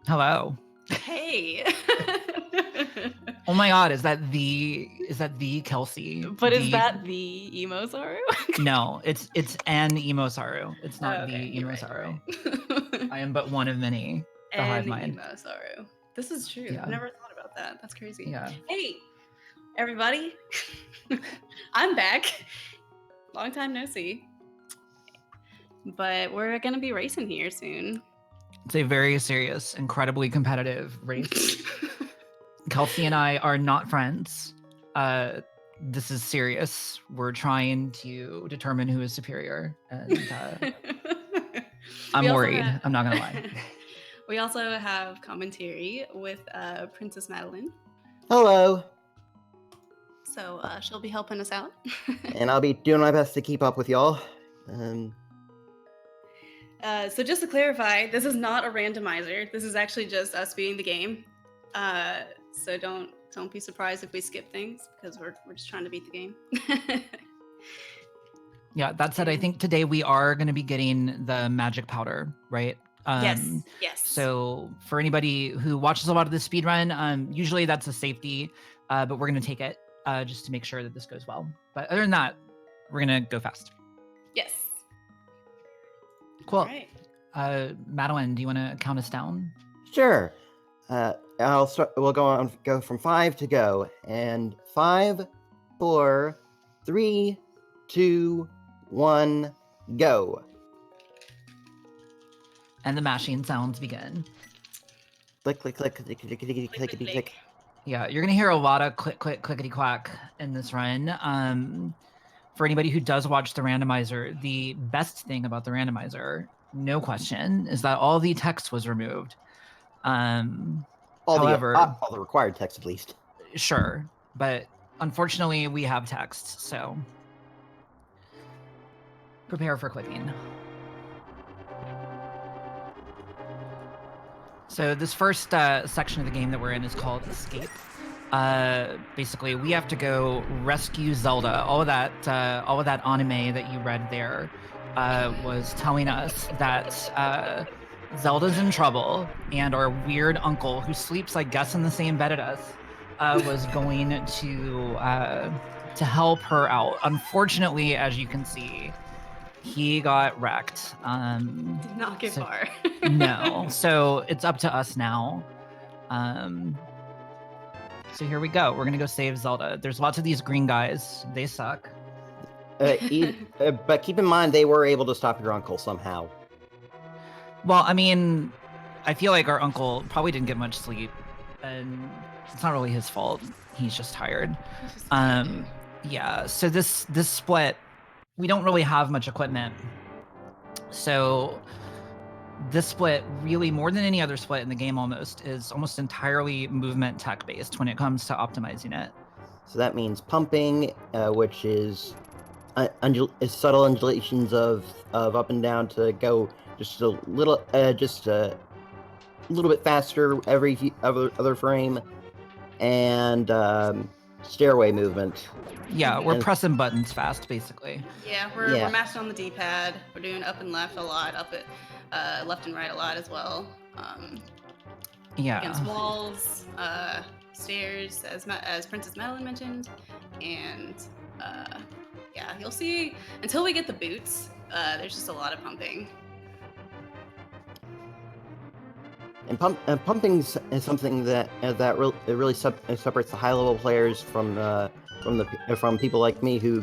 Hello. Hey. Oh my God, is that the Kelpsey? But is that the EmoSaru? No, it's an EmoSaru. It's not okay, the EmoSaru. Right. I am but one of many. The hive mind. EmoSaru. This is true. Yeah. I've never thought about that. That's crazy. Yeah. Hey, everybody. I'm back. Long time no see. But we're going to be racing here soon. It's a very serious, incredibly competitive race. Kelpsey and I are not friends. This is serious. We're trying to determine who is superior, and I'm worried. I'm not gonna lie. We also have commentary with Princess Madeline. Hello. So she'll be helping us out. And I'll be doing my best to keep up with y'all. So just to clarify, this is not a randomizer. This is actually just us beating the game. So don't be surprised if we skip things, because we're just trying to beat the game. Yeah, that said, I think today we are going to be getting the magic powder, right? Yes. So for anybody who watches a lot of the speedrun, usually that's a safety, but we're going to take it just to make sure that this goes well. But other than that, we're going to go fast. Yes. Cool. All right. Madeline, do you want to count us down? Sure. I'll start. We'll go from 5 to go, and 5, 4, 3, 2, 1, go. And the mashing sounds begin. Click, click, click, click, click, click, clickety, click. Yeah, you're gonna hear a lot of click, click, clickety quack in this run. For anybody who does watch the randomizer, the best thing about the randomizer, no question, is that all the text was removed. However, all the required text, at least. Sure, but unfortunately, we have text, so prepare for clicking. So this first section of the game that we're in is called Escape. Basically, we have to go rescue Zelda. All of that anime that you read there was telling us that Zelda's in trouble, and our weird uncle, who sleeps, I guess, in the same bed as us, was going to help her out. Unfortunately, as you can see, he got wrecked. Did not get far. No, so it's up to us now. So here we go. We're gonna go save Zelda. There's lots of these green guys. They suck. But keep in mind, they were able to stop your uncle somehow. Well, I mean, I feel like our uncle probably didn't get much sleep, and it's not really his fault. He's just tired. Yeah. So this split, we don't really have much equipment. So this split, really more than any other split in the game, is almost entirely movement tech based when it comes to optimizing it. So that means pumping, which is subtle undulations of up and down to go just a little bit faster every other frame, and stairway movement. Yeah, we're pressing buttons fast, basically. Yeah, we're mashing on the D-pad. We're doing up and left a lot, left and right a lot as well. Yeah. Against walls, stairs, as Princess Madeline mentioned, and yeah, you'll see until we get the boots. There's just a lot of pumping. And pumping is something that really separates the high-level players from people like me who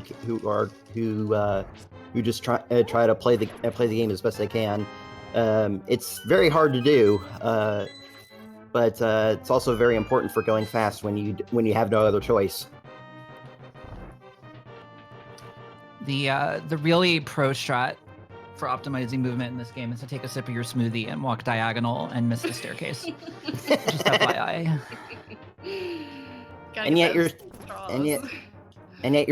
just try to play the game as best they can. It's very hard to do, but it's also very important for going fast when you have no other choice. The really pro strat for optimizing movement in this game is to take a sip of your smoothie and walk diagonal and miss the staircase. Just FYI. And yet you're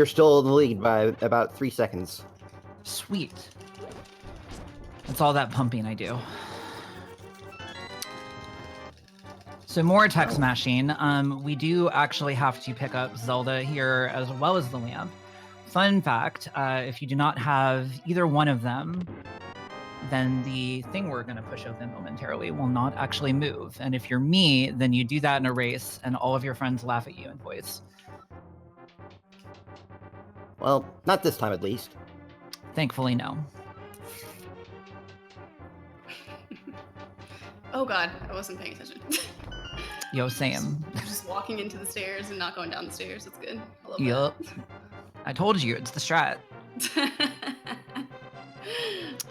still in the lead by about 3 seconds. Sweet. That's all that pumping I do. So more text mashing. We do actually have to pick up Zelda here as well as the lamp. Fun fact, if you do not have either one of them, then the thing we're going to push open momentarily will not actually move. And if you're me, then you do that in a race, and all of your friends laugh at you in voice. Well, not this time at least. Thankfully, no. Oh god, I wasn't paying attention. Yo, same. Just walking into the stairs and not going down the stairs. That's good. I love Yup. I told you, it's the strat. that.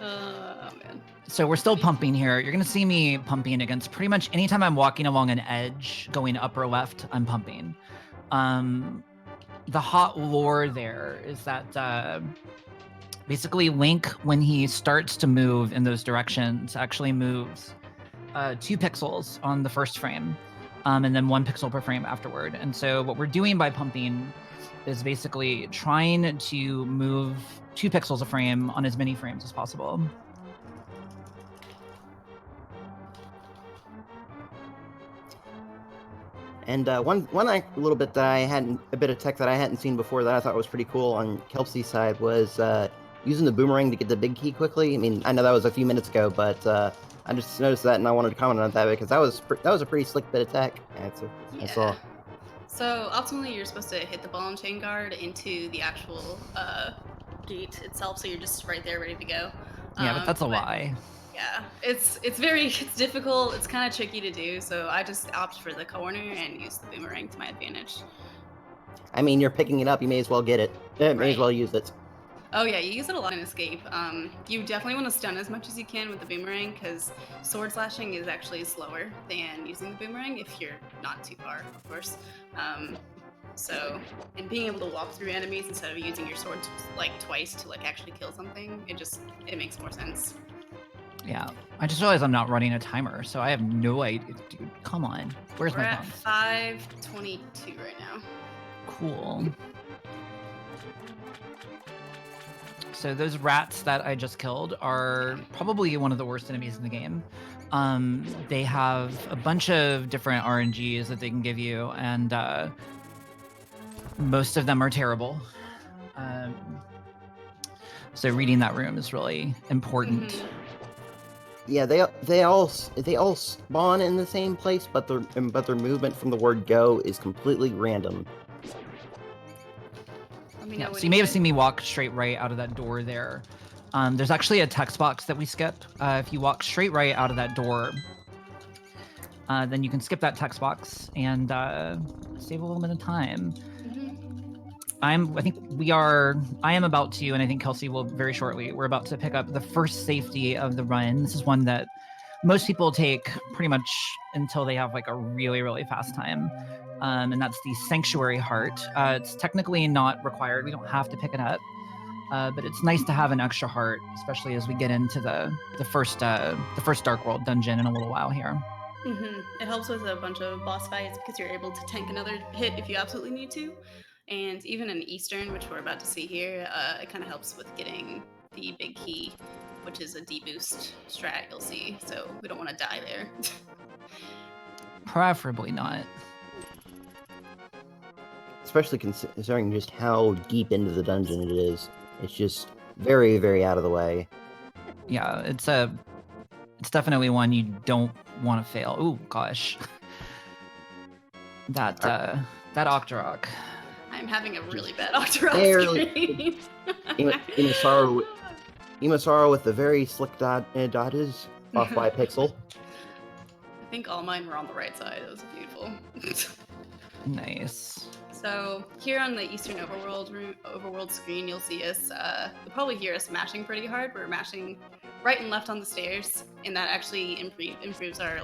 Oh man. So we're still pumping here. You're going to see me pumping against pretty much anytime I'm walking along an edge, going up or left, I'm pumping. The hot lore there is that basically Link, when he starts to move in those directions, actually moves 2 pixels on the first frame, and then 1 pixel per frame afterward. And so what we're doing by pumping is basically trying to move 2 pixels a frame on as many frames as possible. And one little bit that a bit of tech that I hadn't seen before that I thought was pretty cool on Kelpsey's side was using the boomerang to get the big key quickly. I mean, I know that was a few minutes ago, but I just noticed that and I wanted to comment on that because that was a pretty slick bit of tech. I saw. So optimally, you're supposed to hit the ball and chain guard into the actual gate itself, so you're just right there, ready to go. Yeah, but that's a lie. Yeah, it's difficult. It's kind of tricky to do, so I just opt for the corner and use the boomerang to my advantage. I mean, you're picking it up. You may as well get it. May as well use it. Oh yeah, you use it a lot in Escape. You definitely want to stun as much as you can with the boomerang because sword slashing is actually slower than using the boomerang if you're not too far, of course. And being able to walk through enemies instead of using your sword like twice to like actually kill something, it makes more sense. Yeah, I just realized I'm not running a timer, so I have no idea. Dude, come on. Where's We're my at phone? 5:22 right now. Cool. So those rats that I just killed are probably one of the worst enemies in the game. They have a bunch of different RNGs that they can give you, and most of them are terrible. So reading that room is really important. Mm-hmm. Yeah, they all spawn in the same place, but their movement from the word go is completely random. Yeah, so you may have seen me walk straight right out of that door there. There's actually a text box that we skip. If you walk straight right out of that door, then you can skip that text box and save a little bit of time. I am about to, and I think Kelpsey will very shortly, we're about to pick up the first safety of the run. This is one that most people take pretty much until they have like a really, really fast time. And that's the Sanctuary Heart. It's technically not required. We don't have to pick it up. But it's nice to have an extra heart, especially as we get into the first Dark World dungeon in a little while here. Mm-hmm. It helps with a bunch of boss fights because you're able to tank another hit if you absolutely need to. And even in Eastern, which we're about to see here, it kind of helps with getting the big key, which is a deboost strat you'll see. So we don't want to die there. Preferably not. Especially considering just how deep into the dungeon it is. It's just very, very out of the way. Yeah, it's definitely one you don't want to fail. Ooh, gosh. That Octorok. I'm having a really bad Octorok experience. EmoSaru with the very slick dodges off by a pixel. I think all mine were on the right side. It was beautiful. Nice. So here on the Eastern Overworld screen, you'll see us. You'll probably hear us mashing pretty hard. We're mashing right and left on the stairs, and that actually improves our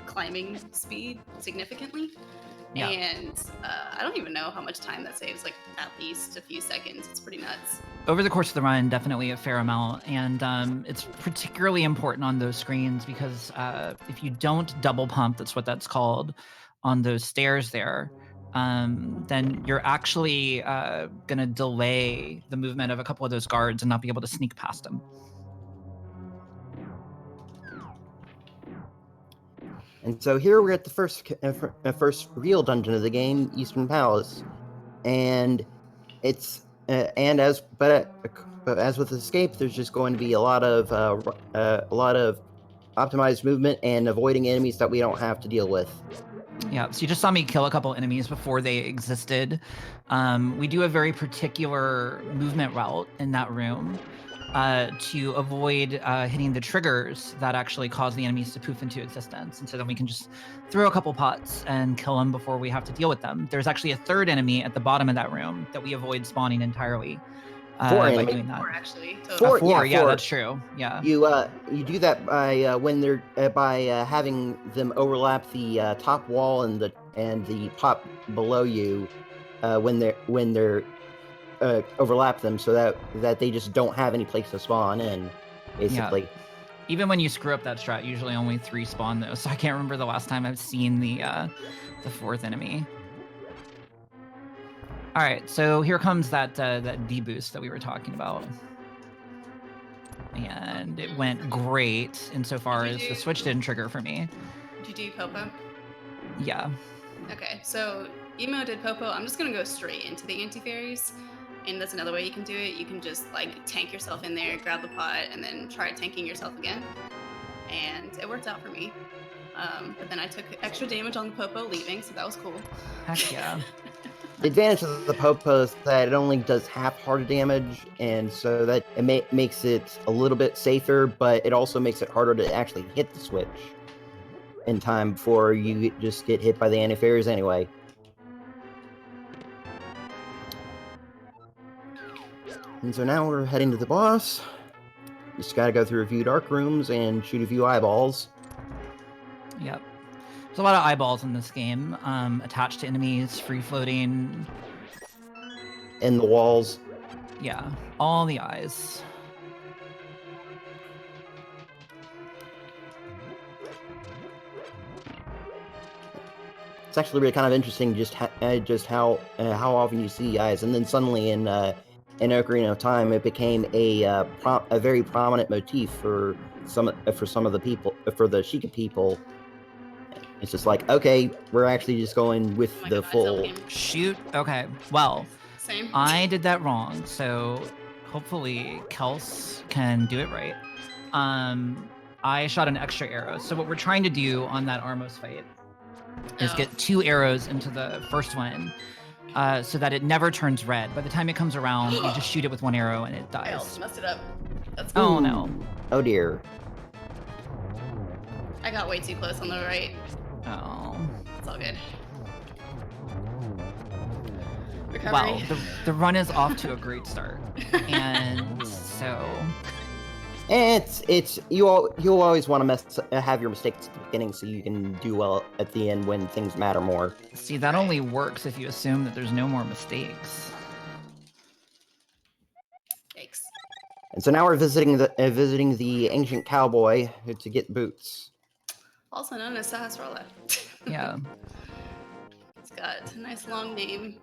climbing speed significantly. Yeah. And I don't even know how much time that saves. Like at least a few seconds. It's pretty nuts. Over the course of the run, definitely a fair amount, and it's particularly important on those screens because if you don't double pump, that's what that's called, on those stairs there. Then you're actually going to delay the movement of a couple of those guards and not be able to sneak past them. And so here we're at the first real dungeon of the game, Eastern Palace, and it's But as with escape, there's just going to be a lot of optimized movement and avoiding enemies that we don't have to deal with. Yeah, so you just saw me kill a couple enemies before they existed. We do a very particular movement route in that room to avoid hitting the triggers that actually cause the enemies to poof into existence. And so then we can just throw a couple pots and kill them before we have to deal with them. There's actually a third enemy at the bottom of that room that we avoid spawning entirely by doing that. Four, actually. Four, yeah, four. that's true. Yeah. You do that by when they're by having them overlap the top wall and the pot below you when they're overlap them so that they just don't have any place to spawn in, basically. Yeah. Even when you screw up that strat, usually only 3 spawn though. So I can't remember the last time I've seen the fourth enemy. All right, so here comes that deboost that we were talking about. And it went great insofar as the switch didn't trigger for me. Did you do Popo? Yeah. Okay, so Emo did Popo. I'm just gonna go straight into the anti-fairies. And that's another way you can do it. You can just like tank yourself in there, grab the pot, and then try tanking yourself again. And it worked out for me. But then I took extra damage on the Popo leaving, so that was cool. Heck yeah. The advantage of the Popo is that it only does half heart damage, and so that it makes it a little bit safer, but it also makes it harder to actually hit the switch in time before you just get hit by the anti-fairies anyway. And so now we're heading to the boss. Just gotta go through a few dark rooms and shoot a few eyeballs. Yep. There's a lot of eyeballs in this game, attached to enemies, free-floating. In the walls. Yeah, all the eyes. It's actually really kind of interesting just how often you see eyes, and then suddenly in Ocarina of Time, it became a very prominent motif for some of the people, for the Sheikah people. It's just like, okay, we're actually just going with the full shoot. Okay, well, same. I did that wrong, so hopefully Kels can do it right. I shot an extra arrow. So what we're trying to do on that Armos fight is get 2 arrows into the first one, so that it never turns red. By the time it comes around, you just shoot it with 1 arrow and it dies. I almost messed it up. That's cool. Oh no. Oh dear. I got way too close on the right. Oh. It's all good. Recovery. Well, the run is off to a great start, and so. You'll always want to have your mistakes at the beginning so you can do well at the end when things matter more. See, that only works if you assume that there's no more mistakes. Yikes. And so now we're visiting the ancient cowboy to get boots. Also known as Sahasrara. Yeah. It's got a nice long name.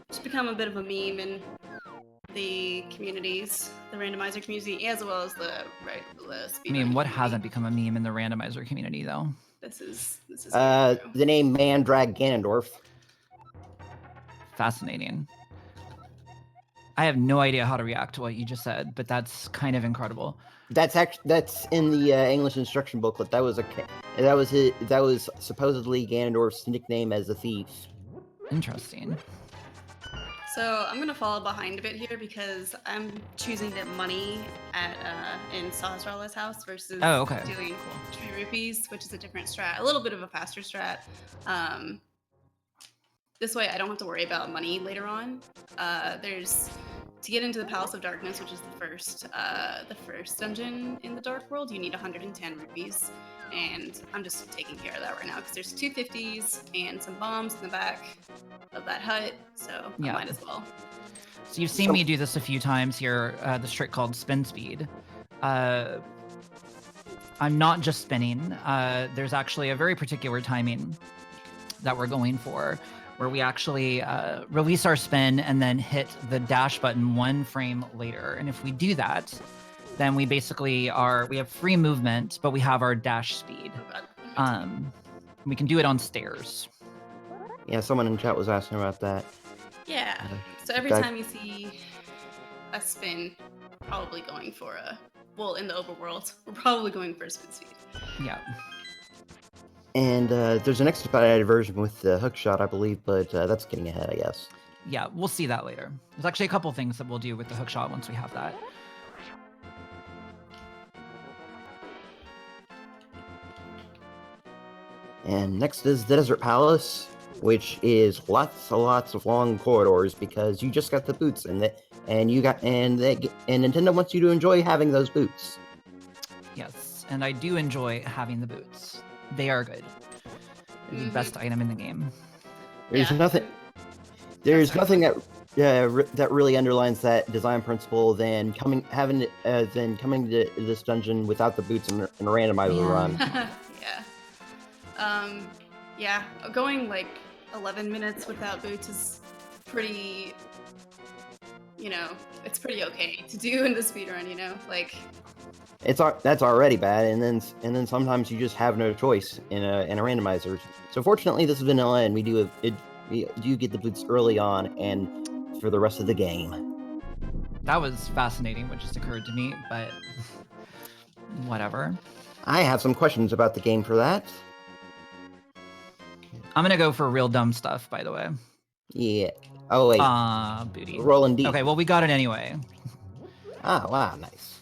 It's become a bit of a meme in the communities, the randomizer community, as well as the speedrunning. I mean, what community. hasn't become a meme in the randomizer community, though? This is the name Mandrag Ganondorf. Fascinating. I have no idea how to react to what you just said, but that's kind of incredible. That's in the English instruction booklet. That was supposedly Ganondorf's nickname as a thief. Interesting. So I'm gonna fall behind a bit here because I'm choosing to get money at in Sahasrara's house versus doing 3 rupees, which is a different strat, a little bit of a faster strat. This way I don't have to worry about money later on. To get into the Palace of Darkness, which is the first dungeon in the Dark World, you need 110 rupees, and I'm just taking care of that right now because there's 2 50s and some bombs in the back of that hut, so I might as well. So you've seen me do this a few times here, this trick called spin speed. I'm not just spinning. There's actually a very particular timing that we're going for, where we actually release our spin and then hit the dash button 1 frame later. And if we do that, then we basically we have free movement, but we have our dash speed. We can do it on stairs. Yeah, someone in chat was asking about that. Yeah. So every time you see a spin, probably going for a... Well, in the overworld, we're probably going for a spin speed. Yeah. And there's an expedited version with the hook shot, I believe, but that's getting ahead, I guess. Yeah, we'll see that later. There's actually a couple things that we'll do with the hook shot once we have that. And next is the Desert Palace, which is lots of long corridors because you just got the boots and Nintendo wants you to enjoy having those boots. Yes, and I do enjoy having the boots. They are good. They're the best item in the game. There's Yeah. nothing that that really underlines that design principle than coming to this dungeon without the boots and a randomizer run. Yeah, going like 11 minutes without boots is pretty, it's pretty okay to do in the speedrun, like... That's already bad, and then sometimes you just have no choice in a randomizer. So fortunately, this is vanilla, and we do get the boots early on and for the rest of the game. That was fascinating, what just occurred to me, but whatever. I have some questions about the game for that. I'm gonna go for real dumb stuff, by the way. Yeah. Oh wait. Booty. Rolling deep. Okay, well we got it anyway. Ah, wow, nice.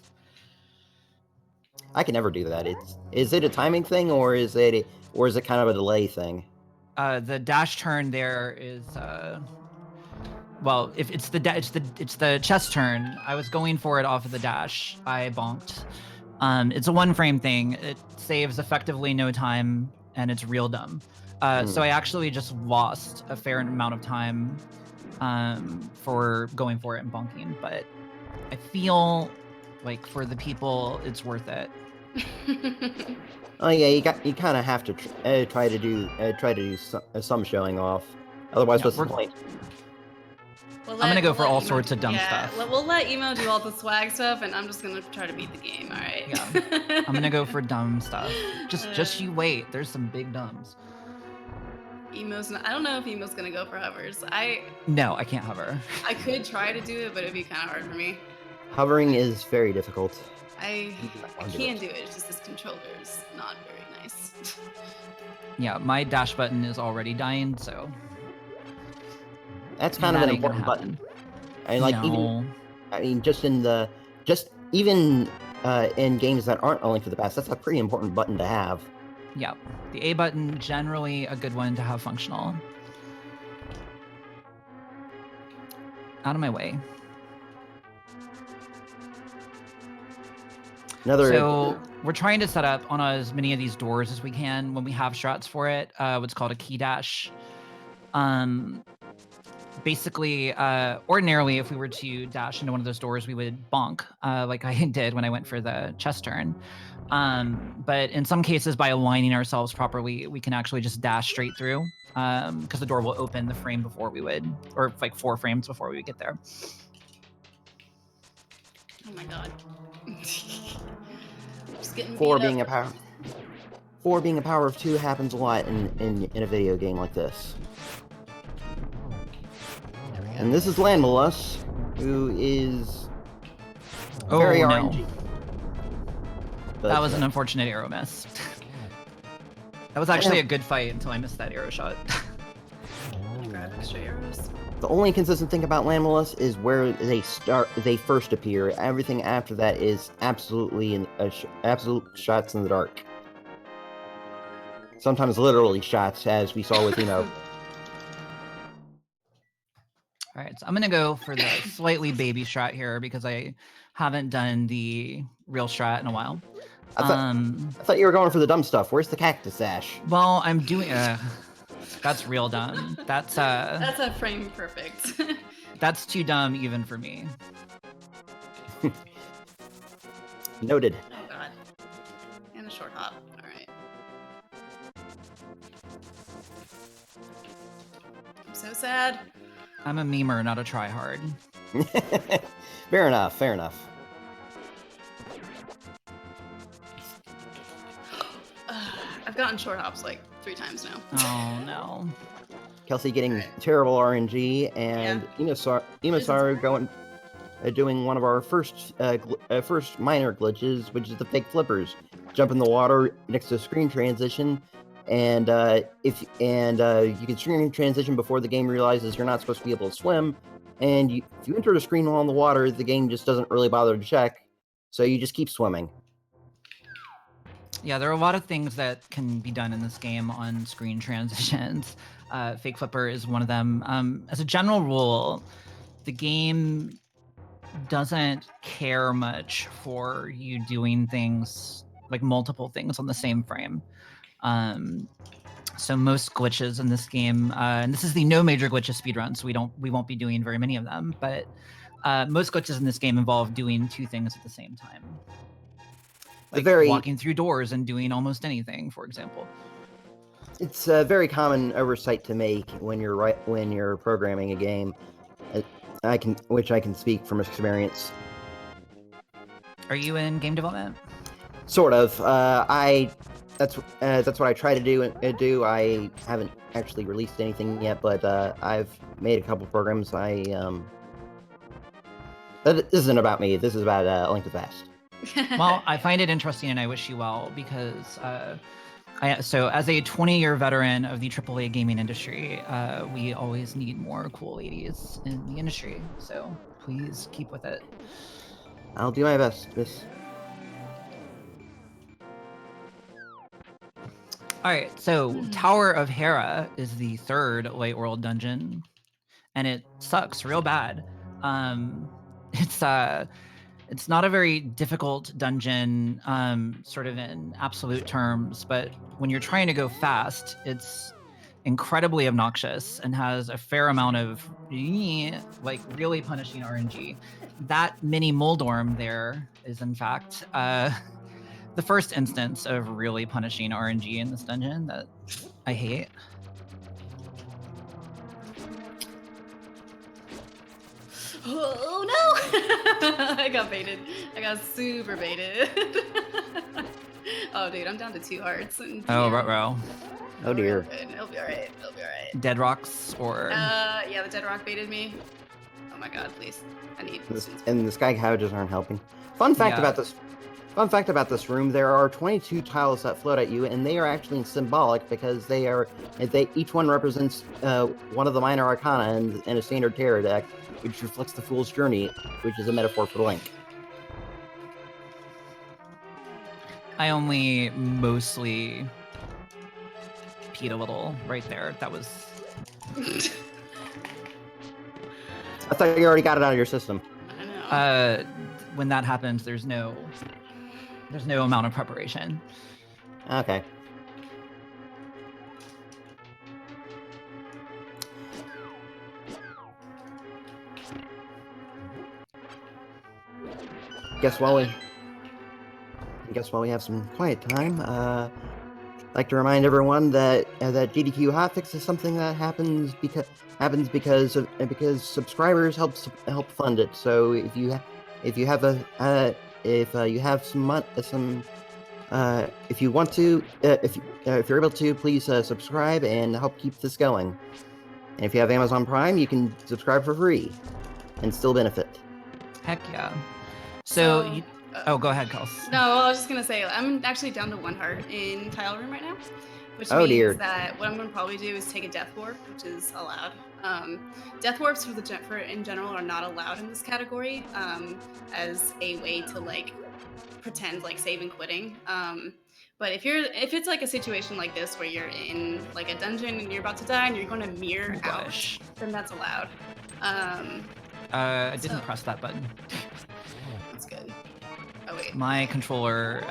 I can never do that. Is it a timing thing or is it kind of a delay thing? The dash turn there is well, if it's the chest turn. I was going for it off of the dash. I bonked. It's a 1-frame thing. It saves effectively no time, and it's real dumb. So I actually just lost a fair amount of time for going for it and bonking, but I feel like for the people, it's worth it. Oh yeah, you kind of have to try to do some showing off. Otherwise, Yeah, what's the point? I'm gonna go for all sorts of dumb stuff. We'll let Emo do all the swag stuff, and I'm just gonna try to beat the game. All right. Yeah, I'm gonna go for dumb stuff. Just you wait. There's some big dumbs. I don't know if Emo's gonna go for hovers. No, I can't hover. I could try to do it, but it'd be kind of hard for me. Hovering is very difficult. I can do it. It's just this controller's not very nice. Yeah, my dash button is already dying, so that's kind of an important button. I mean, like even in games that aren't only for the past, that's a pretty important button to have. Yeah, the A button, generally a good one to have functional. Out of my way. So we're trying to set up on as many of these doors as we can when we have strats for it, what's called a key dash. Basically, ordinarily, if we were to dash into one of those doors, we would bonk, like I did when I went for the chest turn. But in some cases, by aligning ourselves properly, we can actually just dash straight through, because the door will open the frame before we would, or like 4 frames before we would get there. Oh my god. Just getting 4 being a power of 2 happens a lot in a video game like this. And this is Landmalus, who is very RNG. But, that was an unfortunate arrow miss. That was actually a good fight until I missed that arrow shot. Grab extra arrows. The only consistent thing about Landmalus is where they first appear. Everything after that is absolute shots in the dark. Sometimes literally shots, as we saw with All right, so I'm gonna go for the slightly baby strat here because I haven't done the real strat in a while. I thought you were going for the dumb stuff. Where's the cactus ash? Well, I'm doing. That's real dumb. That's a frame perfect. That's too dumb even for me. Noted. Oh god. And a short hop. All right. I'm so sad. I'm a memer, not a tryhard. Fair enough. Fair enough. I've gotten short hops like 3 times now. Oh no. Kelpsey getting terrible RNG, and EmoSaru doing one of our first minor glitches, which is the fake flippers. Jump in the water next to a screen transition, and you can screen transition before the game realizes you're not supposed to be able to swim. And if you enter a screen while in the water, the game just doesn't really bother to check, so you just keep swimming. Yeah, there are a lot of things that can be done in this game on screen transitions. Fake Flipper is one of them. As a general rule, the game doesn't care much for you doing things like multiple things on the same frame. So most glitches in this game, and this is the no major glitches speedrun, so we won't be doing very many of them, but most glitches in this game involve doing two things at the same time. Like walking through doors and doing almost anything, for example. It's a very common oversight to make when you're programming a game. Which I can speak from experience. Are you in game development? Sort of. That's what I try to do. I haven't actually released anything yet, but I've made a couple programs. That isn't about me. This is about Link to the Past. Well, I find it interesting, and I wish you well, because so as a 20-year veteran of the AAA gaming industry, we always need more cool ladies in the industry. So please keep with it. I'll do my best, miss. All right, so Tower of Hera is the third Light World dungeon, and it sucks real bad. It's not a very difficult dungeon, sort of in absolute terms, but when you're trying to go fast, it's incredibly obnoxious and has a fair amount of like really punishing RNG. That mini Moldorm there is in fact the first instance of really punishing RNG in this dungeon that I hate. Oh no! I got baited. I got super baited. Oh dude, I'm down to 2 hearts. And oh, ruh-roh. Oh dear. It'll be alright. It'll be alright. Dead rocks or? Yeah, the dead rock baited me. Oh my god, please. I need and the sky cabbages aren't helping. Fun fact about this room, there are 22 tiles that float at you, and they are actually symbolic because each one represents one of the minor arcana in a standard tarot deck, which reflects the Fool's Journey, which is a metaphor for Link. I only mostly peed a little right there. That was... I thought you already got it out of your system. I know. When that happens, there's no amount of preparation. Okay. Guess while we have some quiet time, I'd like to remind everyone that GDQ hotfix is something that happens because subscribers help fund it. So if you have if you're able to, please subscribe and help keep this going. And if you have Amazon Prime, you can subscribe for free and still benefit. Heck yeah. So go ahead, Kels. No, I was just gonna say I'm actually down to 1 heart in tile room right now, which means dear. That what I'm gonna probably do is take a death warp, which is allowed. Death warps for in general are not allowed in this category as a way to like pretend like save and quitting. But if it's like a situation like this where you're in like a dungeon and you're about to die and you're going to mirror out, then that's allowed. I didn't press that button. That's good. Oh wait. My controller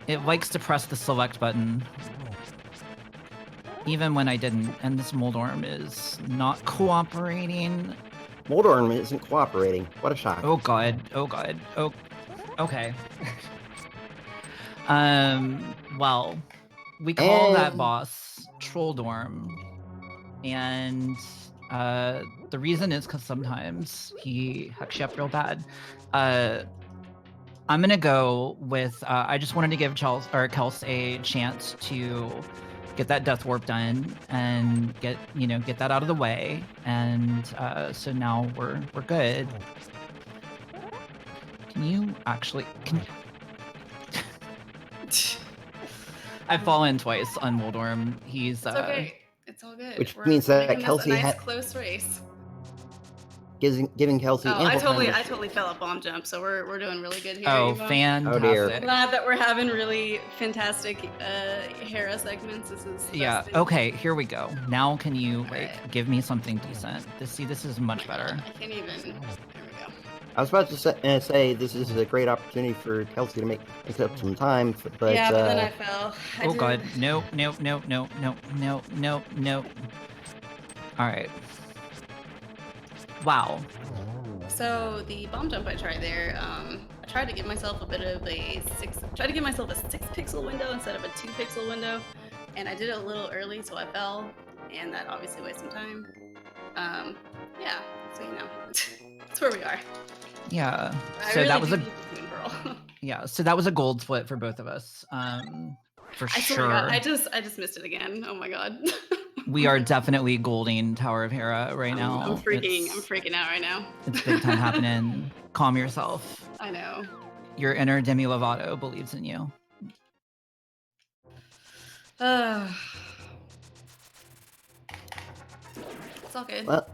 it likes to press the select button even when I didn't, and this Moldorm is not cooperating. Moldorm isn't cooperating. What a shock. Oh god. Oh, okay. Well, we call that boss Trolldorm, and the reason is because sometimes he hacks you up real bad. I'm gonna go with I just wanted to give Kels a chance to get that death warp done and get that out of the way. And so now we're good. Can you actually? I've fallen twice on Moldorm. He's It's okay. It's all good. Which We're means that making this Kelpsey a nice close race. giving Kelpsey Oh, ample time I to... totally fell at bomb jump, so we're doing really good here. Oh, Evo. fantastic! I'm glad that we're having really fantastic Hera segments. This is the Yeah. best thing. Okay. Here we go. Now, can you Alright. give me something decent? This is much better. I can't even. There we go. I was about to say this is a great opportunity for Kelpsey to make up some time, but Yeah, but then I fell. Oh god, no. All right. Wow. So the bomb jump I tried there, I tried to give myself a bit of a 6 pixel window instead of a 2 pixel window, and I did it a little early, so I fell, and that obviously wasted some time. Yeah, so that's where we are. Yeah. I So really that was do a need the Moon Pearl. yeah. So that was a gold split for both of us. For I swear to sure. God, I just missed it again. Oh my god. We are definitely golding Tower of Hera right now. I'm freaking out right now. It's big time happening. Calm yourself. I know. Your inner Demi Lovato believes in you. It's all good. well,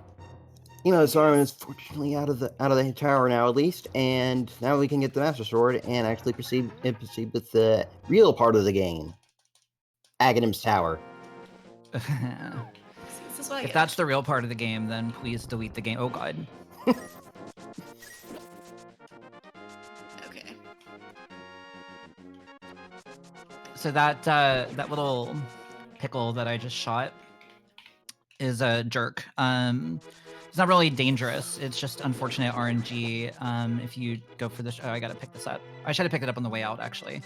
EmoSaru is fortunately out of the tower now, at least, and now we can get the Master Sword and actually proceed with the real part of the game, Aghanim's Tower. This is what I If get. that's the real part of the game, then please delete the game. Oh god. Okay. So that little pickle that I just shot is a jerk. It's not really dangerous. It's just unfortunate RNG. If you go for this, oh, I gotta pick this up. I should have picked it up on the way out, actually.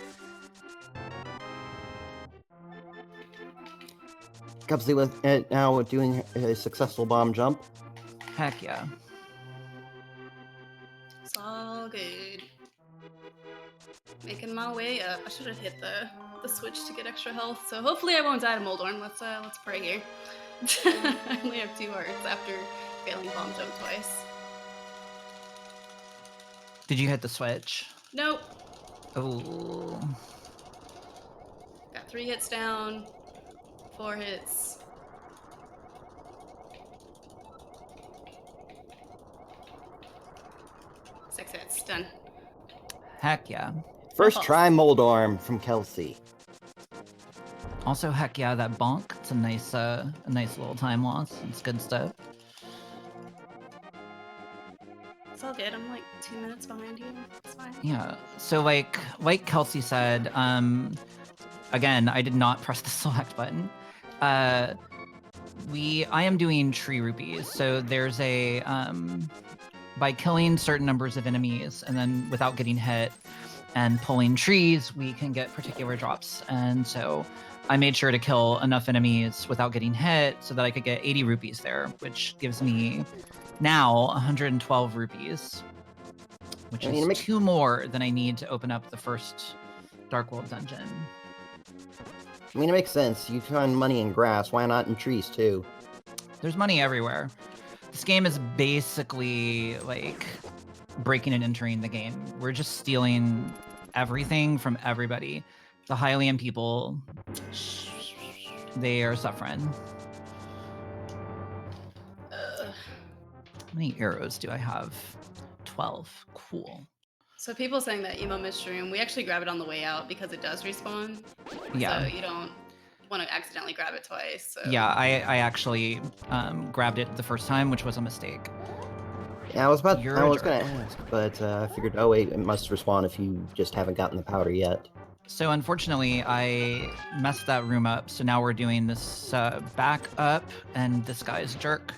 Kelpsey with now doing a successful bomb jump. Heck yeah. It's all good. Making my way up. I should have hit the switch to get extra health. So hopefully I won't die to Moldorm. Let's pray here. I only have 2 hearts after failing bomb jump twice. Did you hit the switch? Nope. Oh. Got 3 hits down. 4 hits. Six hits. Done. Heck yeah. First try Moldorm from Kelpsey. Also, heck yeah, that bonk. It's a nice little time loss. It's good stuff. It's all good. I'm like 2 minutes behind you. It's fine. Yeah. So like Kelpsey said, again, I did not press the select button. I am doing tree rupees. So there's a by killing certain numbers of enemies and then without getting hit and pulling trees, we can get particular drops. And so I made sure to kill enough enemies without getting hit so that I could get 80 rupees there, which gives me now 112 rupees, which is 2 more than I need to open up the first Dark World dungeon. I mean, it makes sense. You find money in grass. Why not in trees, too? There's money everywhere. This game is basically like breaking and entering the game. We're just stealing everything from everybody. The Hylian people, they are suffering. How many arrows do I have? 12. Cool. So people saying that emo missed room, we actually grab it on the way out because it does respawn. Yeah. So you don't want to accidentally grab it twice. So. Yeah, I actually grabbed it the first time, which was a mistake. Yeah, I was gonna jerk. ask, but I figured, oh wait, it must respawn if you just haven't gotten the powder yet. So unfortunately, I messed that room up. So now we're doing this back up, and this guy's a jerk.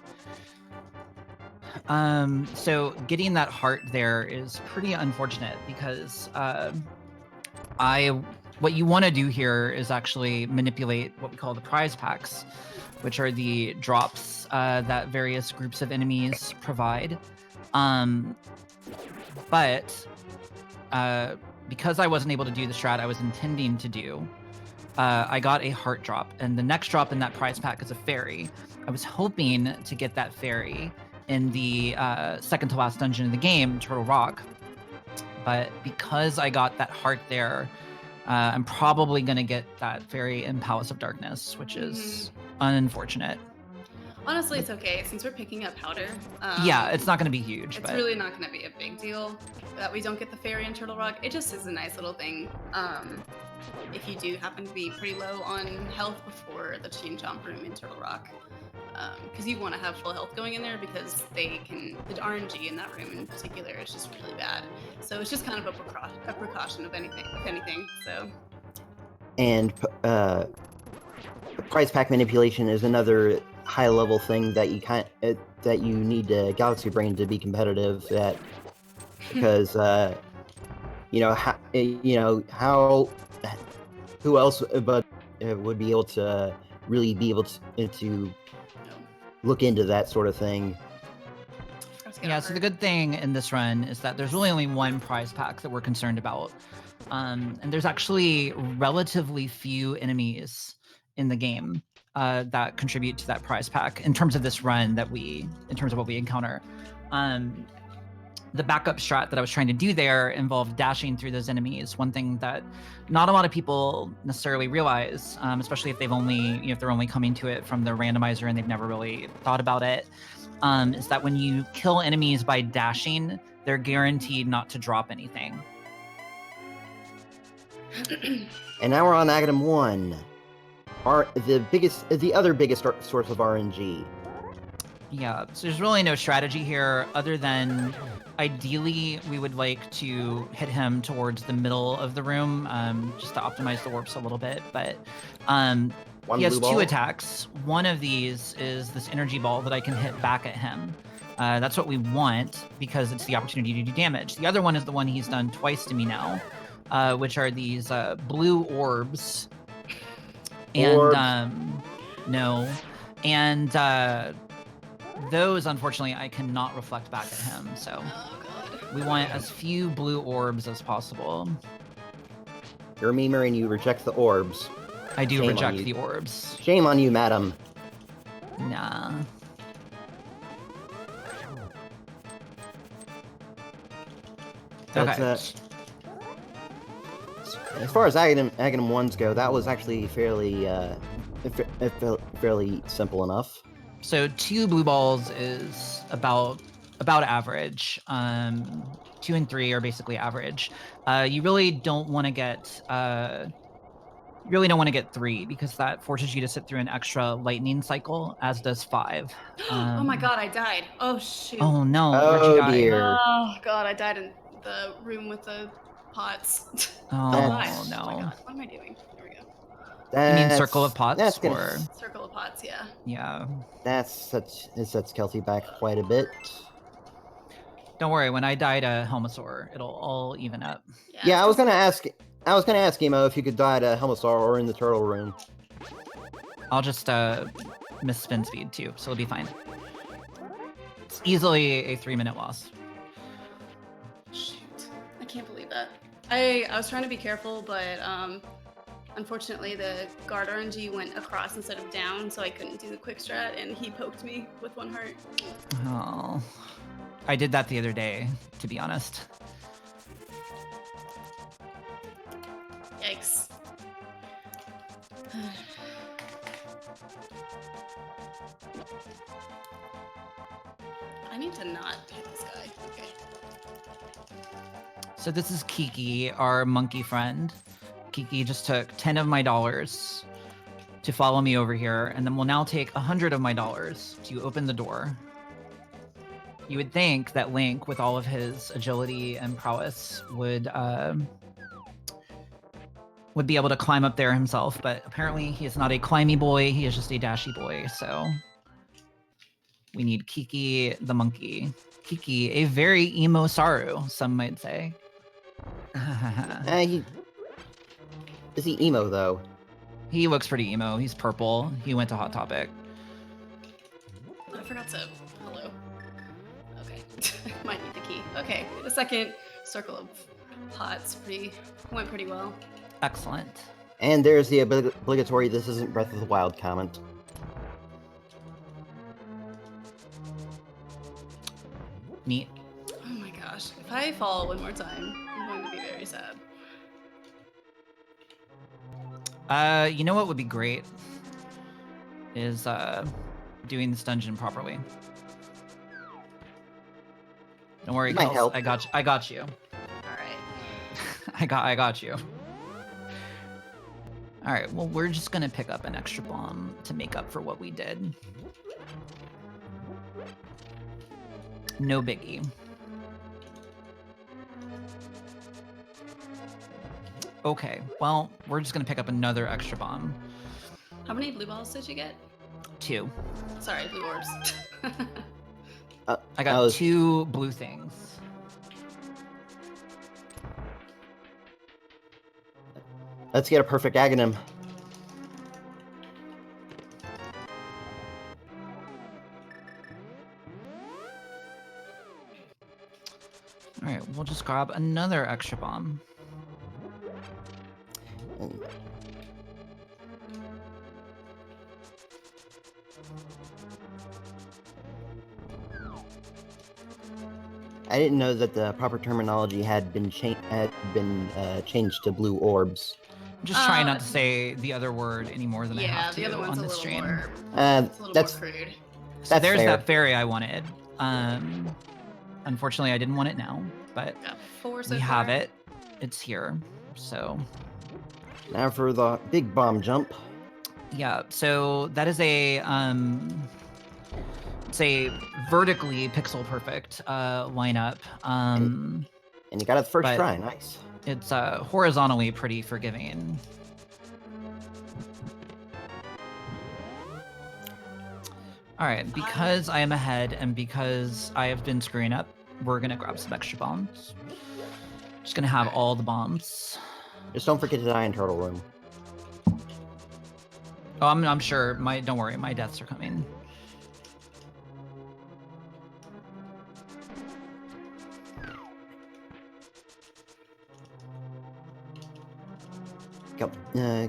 So getting that heart there is pretty unfortunate because what you want to do here is actually manipulate what we call the prize packs, which are the drops that various groups of enemies provide. But because I wasn't able to do the strat I was intending to do, I got a heart drop, and the next drop in that prize pack is a fairy. I was hoping to get that fairy in the second to last dungeon in the game, Turtle Rock, but because I got that heart there, I'm probably going to get that fairy in Palace of Darkness, which is unfortunate. Honestly, it's okay since we're picking up powder. Yeah, it's not going to be huge. It's but really not going to be a big deal that we don't get the fairy in Turtle Rock. It just is a nice little thing. If you do happen to be pretty low on health before the chain jump room in Turtle Rock, because you want to have full health going in there because the RNG in that room in particular is just really bad. So it's just kind of a precaution of anything, if anything. So. And prize pack manipulation is another high level thing that you need Galaxy Brain to be competitive at, because who else but would be able to really be able to look into that sort of thing. Yeah, so the good thing in this run is that there's really only one prize pack that we're concerned about. And there's actually relatively few enemies in the game that contribute to that prize pack in terms of this run in terms of what we encounter. The backup strat that I was trying to do there involved dashing through those enemies. One thing that not a lot of people necessarily realize, especially if they're only coming to it from the randomizer and they've never really thought about it, is that when you kill enemies by dashing, they're guaranteed not to drop anything. And now we're on Aghanim 1. The other biggest source of RNG. Yeah, so there's really no strategy here other than ideally we would like to hit him towards the middle of the room just to optimize the warps a little bit. But he has two attacks. One of these is this energy ball that I can hit back at him. That's what we want because it's the opportunity to do damage. The other one is the one he's done twice to me now, which are these blue orbs. And no. And those, unfortunately, I cannot reflect back at him. So we want as few blue orbs as possible. You're a memer and you reject the orbs. I do reject the orbs. Shame on you, madam. Nah. Okay. As far as Aghanim 1s go, that was actually fairly simple enough. So 2 blue balls is about average. 2 and 3 are basically average. You really don't want to get 3 because that forces you to sit through an extra lightning cycle, as does 5. Oh my god, I died. Oh shoot. Oh no, where'd you die? Dear. Oh god, I died in the room with the pots. Oh no. no. Oh my god, what am I doing? Here we go. You mean Circle of Pots? Circle of Pots, yeah. Yeah. It sets Kelpsey back quite a bit. Don't worry, when I die to Helmasaur, it'll all even up. Yeah, I was gonna ask Emo if you could die to Helmasaur or in the turtle room. I'll just miss spin speed too, so it'll be fine. It's easily a 3-minute loss. Shoot. I can't believe that. I was trying to be careful, but unfortunately the guard RNG went across instead of down, so I couldn't do the quick strat, and he poked me with 1 heart. Oh. I did that the other day, to be honest. Yikes. I need to not hit this guy. Okay. So this is Kiki, our monkey friend. Kiki just took 10 of my dollars to follow me over here, and then will now take 100 of my dollars to open the door. You would think that Link, with all of his agility and prowess, would be able to climb up there himself, but apparently he is not a climby boy, he is just a dashy boy, so we need Kiki the monkey. Kiki, a very EmoSaru, some might say. Is he emo, though? He looks pretty emo. He's purple. He went to Hot Topic. I forgot to... Hello. Okay. Might need the key. Okay. The second circle of pots went pretty well. Excellent. And there's the obligatory "This isn't Breath of the Wild" comment. Neat. Oh my gosh. If I fall one more time, I'm going to be very sad. You know what would be great is doing this dungeon properly. Don't worry, Might Kels. help. I got you. I got you. Alright. I got you. All right. Well, we're just gonna pick up an extra bomb to make up for what we did. No biggie. Okay. Well, we're just gonna pick up another extra bomb. How many blue balls did you get? 2. Sorry, blue orbs. I got 2 blue things. Let's get a perfect Aghanim. All right. We'll just grab another extra bomb. I didn't know that the proper terminology had been changed to blue orbs. I'm just trying not to say the other word any more than I Yeah, have to the other one's on a this little stream. more. That's It's a little more crude. So that's there's fair. that fairy I wanted. Unfortunately, I didn't want it now, but Got 4 so we far. have it. It's here. So Now for the big bomb jump. yeah. So that is a it's a vertically pixel perfect lineup. And you got it the first but try. Nice. It's horizontally pretty forgiving. All right, because I am ahead and because I have been screwing up, we're gonna grab some extra bombs. Just gonna have all the bombs. Just don't forget to die in Turtle Room. Oh, I'm sure. Don't worry, my deaths are coming.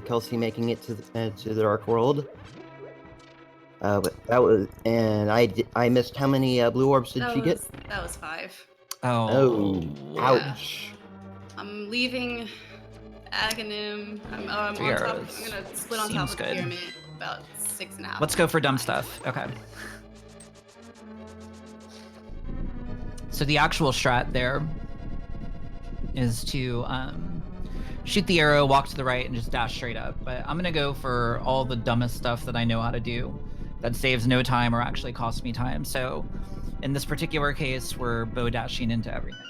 Kelpsey making it to the Dark World. But that was, and I missed. How many blue orbs did she get? That was 5. Oh, yeah. ouch! I'm leaving Aghanim. I'm on 3 top. arrows. I'm gonna split on top Seems of the good. pyramid. About 6.5. Let's go for dumb stuff. Okay. So the actual strat there is to shoot the arrow, walk to the right, and just dash straight up. But I'm gonna go for all the dumbest stuff that I know how to do that saves no time or actually costs me time. So in this particular case, we're bow dashing into everything.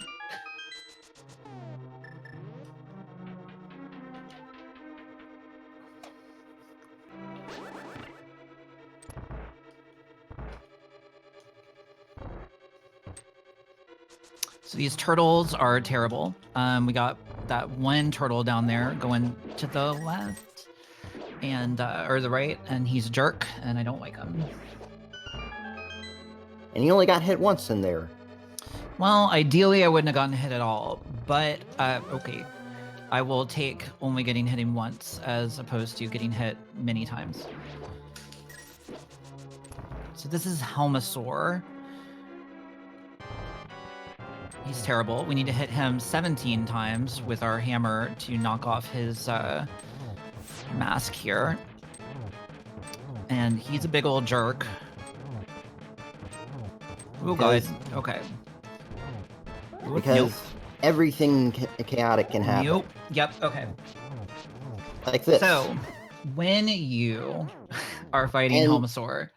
So these turtles are terrible. We got that one turtle down there going to the left and or the right, and he's a jerk, and I don't like him. And he only got hit once in there. Well, ideally I wouldn't have gotten hit at all, but okay. I will take only getting hit once as opposed to getting hit many times. So this is EmoSaru. He's terrible. We need to hit him 17 times with our hammer to knock off his mask here. And he's a big old jerk. Oh god. Okay. Because everything chaotic can happen. Nope. Yep. Okay. Like this. So, when you are fighting And- EmoSaru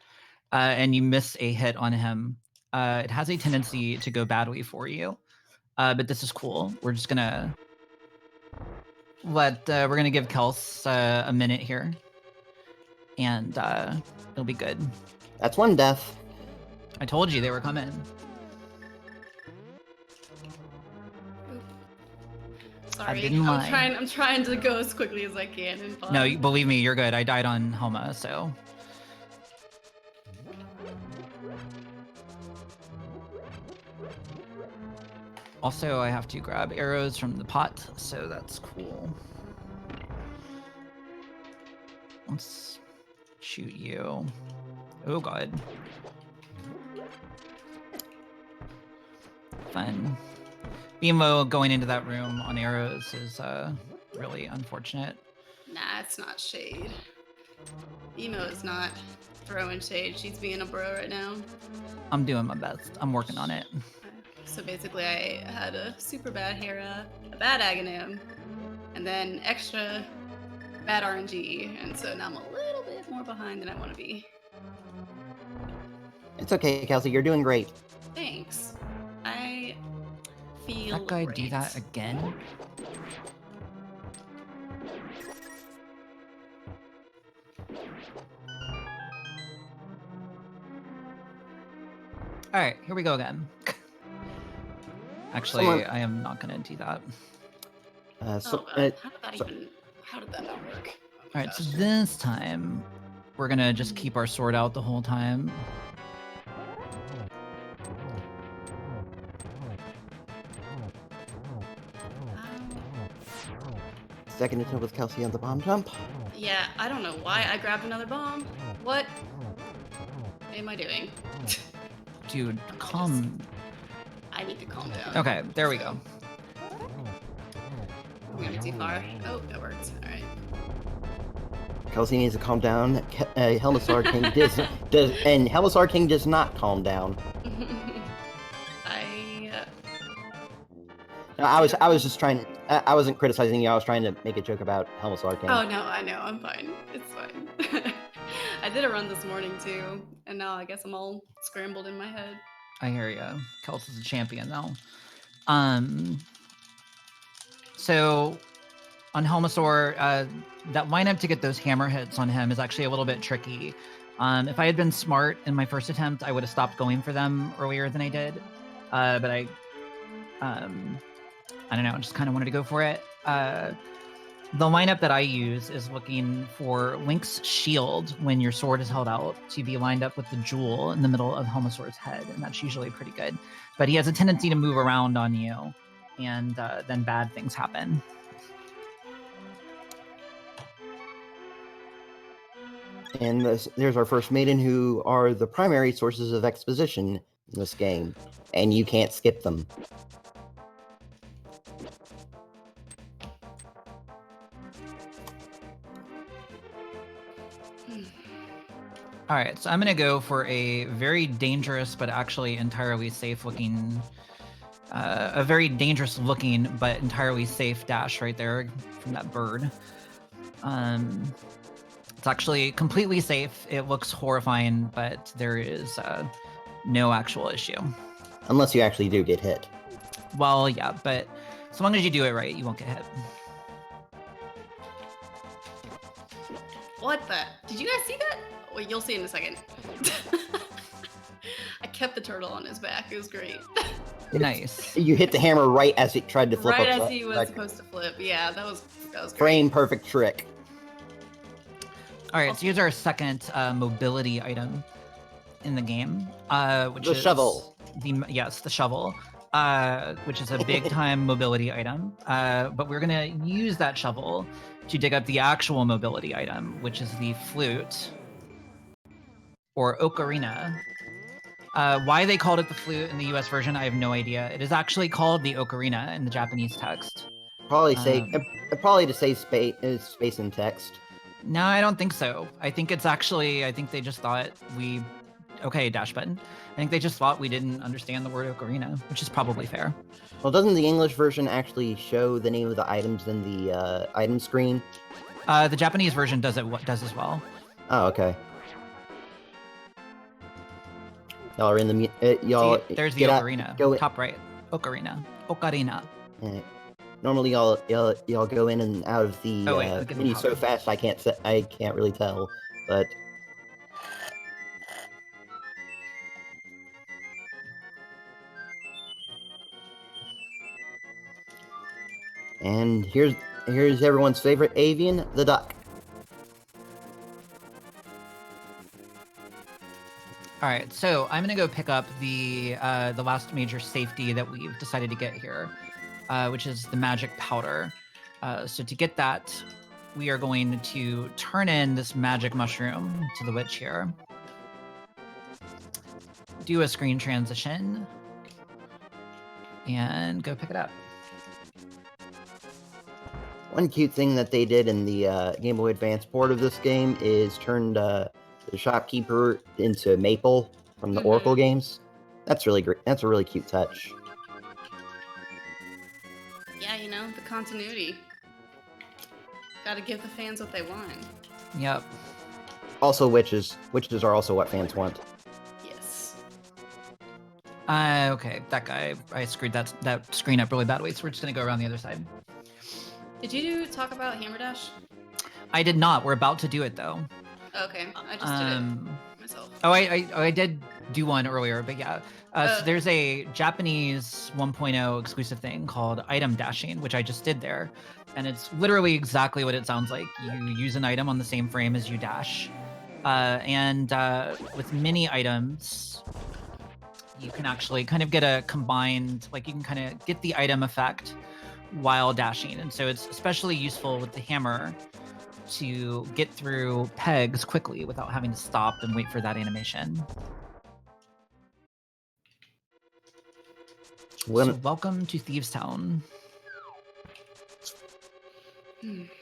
and you miss a hit on him, it has a tendency to go badly for you. But this is cool. We're just gonna we're gonna give Kels a minute here, and it'll be good. That's one death. I told you they were coming. Sorry, didn't lie. I'm trying to go as quickly as I can. And No, believe me, you're good. I died on Homa, so. Also, I have to grab arrows from the pot, so that's cool. Let's shoot you. Oh god. Fun. Emo going into that room on arrows is really unfortunate. Nah, it's not shade. Emo is not throwing shade. She's being a bro right now. I'm doing my best. I'm working on it. So basically, I had a super bad Hera, a bad Aghanim, and then extra bad RNG, and so now I'm a little bit more behind than I want to be. It's okay, Kelsey. You're doing great. Thanks. I feel That guy great. do that again? All right, here we go again. Actually, I am not going to do that. God. How did that not work? Oh All right, so this time we're going to just keep our sword out the whole time. Second attempt with Kelsey on the bomb jump. Yeah, I don't know why I grabbed another bomb. What am I doing? Dude, calm. I need to calm down. Okay, there we go. I'm gonna be too far. Oh, that worked. All right. Kelsey needs to calm down. EmoSaru King and EmoSaru King does not calm down. I was just trying. I wasn't criticizing you. I was trying to make a joke about EmoSaru King. Oh no, I know. I'm fine. It's fine. I did a run this morning too, and now I guess I'm all scrambled in my head. I hear you. Kelsey's a champion though. So on Helmasaur, that lineup to get those hammer hits on him is actually a little bit tricky. If I had been smart in my first attempt, I would have stopped going for them earlier than I did. But I don't know, just kind of wanted to go for it. The lineup that I use is looking for Link's shield when your sword is held out to be lined up with the jewel in the middle of Helmasaur's head, and that's usually pretty good. But he has a tendency to move around on you, and then bad things happen. And there's our first maiden, who are the primary sources of exposition in this game, and you can't skip them. All right, so I'm going to go for a very dangerous but actually entirely safe looking, a very dangerous looking but entirely safe dash right there from that bird. It's actually completely safe. It looks horrifying, but there is no actual issue. Unless you actually do get hit. Well, yeah, but as long as you do it right, you won't get hit. What the? Did you guys see that? Wait, you'll see in a second. I kept the turtle on his back. It was great. Nice. You hit the hammer right as it tried to flip right up. as he was supposed to flip. Yeah, that was great. Frame perfect trick. All right, so here's our second mobility item in the game, which The is shovel. The shovel, which is a big time mobility item. But we're gonna use that shovel to dig up the actual mobility item, which is the flute or ocarina. Why they called it the flute in the US version, I have no idea. It is actually called the ocarina in the Japanese text. Probably to save space in text. No, I don't think so. I think they just thought okay, dash button. I think they just thought we didn't understand the word ocarina, which is probably fair. Well, doesn't the English version actually show the name of the items in the item screen? The Japanese version does as well. Oh, okay. Y'all are in the See, there's the ocarina. Top right. Ocarina. Normally y'all go in and out of the menu so fast I can't really tell, but and here's everyone's favorite avian, the duck. All right, so I'm gonna go pick up the last major safety that we've decided to get here, which is the magic powder. So to get that, we are going to turn in this magic mushroom to the witch here. Do a screen transition. And go pick it up. One cute thing that they did in the Game Boy Advance port of this game is turned the shopkeeper into Maple from the Oracle games. That's really great. That's a really cute touch. Yeah, you know, the continuity. Gotta give the fans what they want. Yep. Also, witches. Witches are also what fans want. Yes. Okay, that guy, I screwed that screen up really badly, so we're just gonna go around the other side. Did you talk about Hammer Dash? I did not. We're about to do it though. Okay, I just did it myself. Oh, I did do one earlier, but yeah. So there's a Japanese 1.0 exclusive thing called item dashing, which I just did there. And it's literally exactly what it sounds like. You use an item on the same frame as you dash. And with mini items, you can actually kind of get a combined, like you can kind of get the item effect while dashing. And so it's especially useful with the hammer to get through pegs quickly without having to stop and wait for that animation. So welcome to Thieves Town.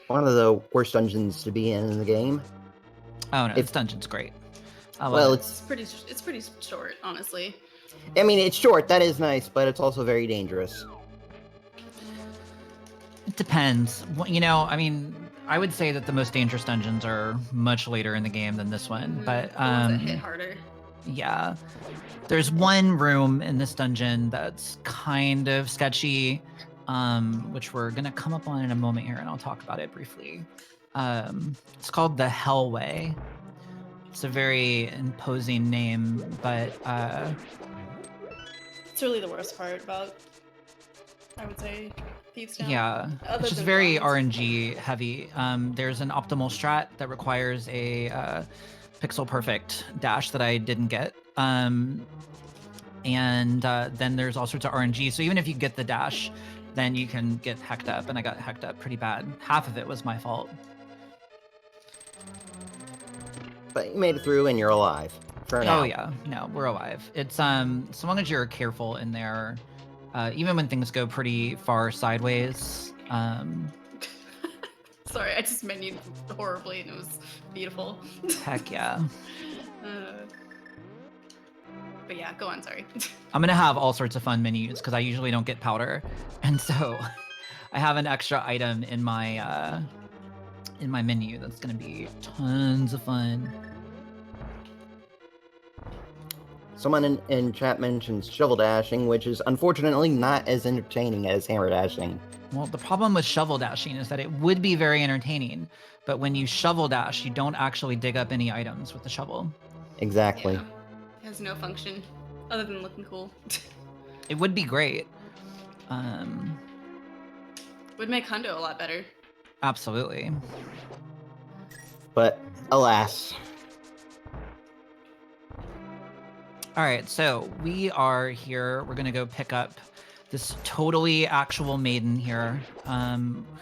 One of the worst dungeons to be in the game. Oh no, this dungeon's great. Well, it's pretty short, honestly. I mean, it's short. That is nice, but it's also very dangerous. It depends. You know, I mean, I would say that the most dangerous dungeons are much later in the game than this one, but the ones that hit harder. Yeah. There's one room in this dungeon that's kind of sketchy, which we're gonna come up on in a moment here, and I'll talk about it briefly. It's called the Hellway. It's a very imposing name, but it's really the worst part about, I would say, Thieves Town. Yeah, it's just very RNG heavy. There's an optimal strat that requires a pixel perfect dash that I didn't get. And then there's all sorts of RNG. So even if you get the dash, then you can get hecked up, and I got hecked up pretty bad. Half of it was my fault. But you made it through and you're alive. For now. Oh yeah, no, we're alive. It's so long as you're careful in there, even when things go pretty far sideways. Sorry, I just menued horribly and it was beautiful. Heck yeah. But yeah, go on, sorry. I'm gonna have all sorts of fun menus because I usually don't get powder, and so I have an extra item in my menu that's gonna be tons of fun. Someone in chat mentions shovel dashing, which is unfortunately not as entertaining as hammer dashing. Well, the problem with shovel dashing is that it would be very entertaining, but when you shovel dash, you don't actually dig up any items with the shovel. Exactly. Yeah. It has no function other than looking cool. It would be great. Would make Hundo a lot better. Absolutely. But alas. All right, so we are here. We're gonna go pick up this totally actual maiden here,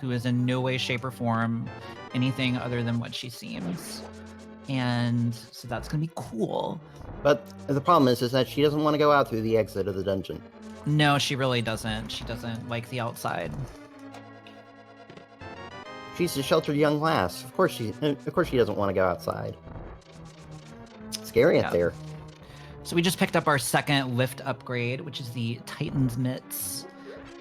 who is in no way, shape, or form anything other than what she seems. And so that's gonna be cool. But the problem is that she doesn't want to go out through the exit of the dungeon. No, she really doesn't. She doesn't like the outside. She's a sheltered young lass. Of course she doesn't want to go outside. Scary out there. So we just picked up our second lift upgrade, which is the Titan's Mitts.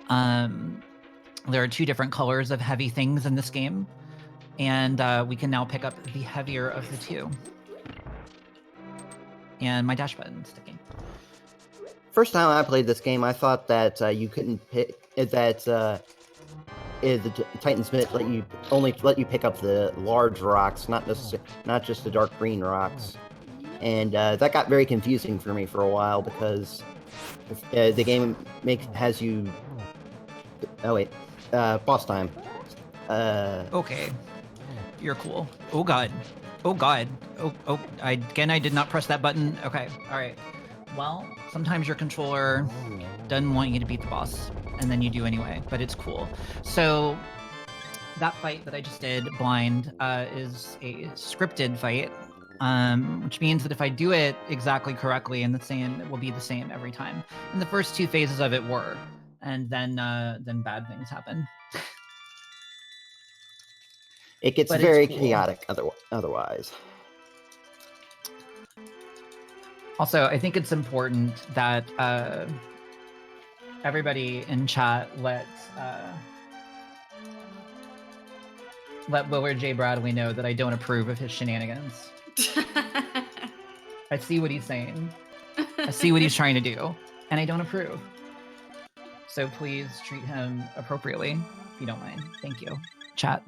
There are two different colors of heavy things in this game, and we can now pick up the heavier of the two. And my dash button's sticking. First time I played this game, I thought that you couldn't pick that. The Titan's Mitt only let you pick up the large rocks, not just the dark green rocks. And that got very confusing for me for a while because the game has you. Oh wait, boss time. Okay, you're cool. Oh god, oh god. Oh, I did not press that button. Okay, all right. Well, sometimes your controller doesn't want you to beat the boss, and then you do anyway. But it's cool. So that fight that I just did blind is a scripted fight, which means that if I do it exactly correctly and the same, it will be the same every time. And the first 2 phases of it were, and then bad things happen. It gets But it's very cool. chaotic otherwise. Also, I think it's important that everybody in chat let Willard J. Bradley know that I don't approve of his shenanigans. I see what he's saying. I see what he's trying to do, and I don't approve. So please treat him appropriately, if you don't mind. Thank you. Chat.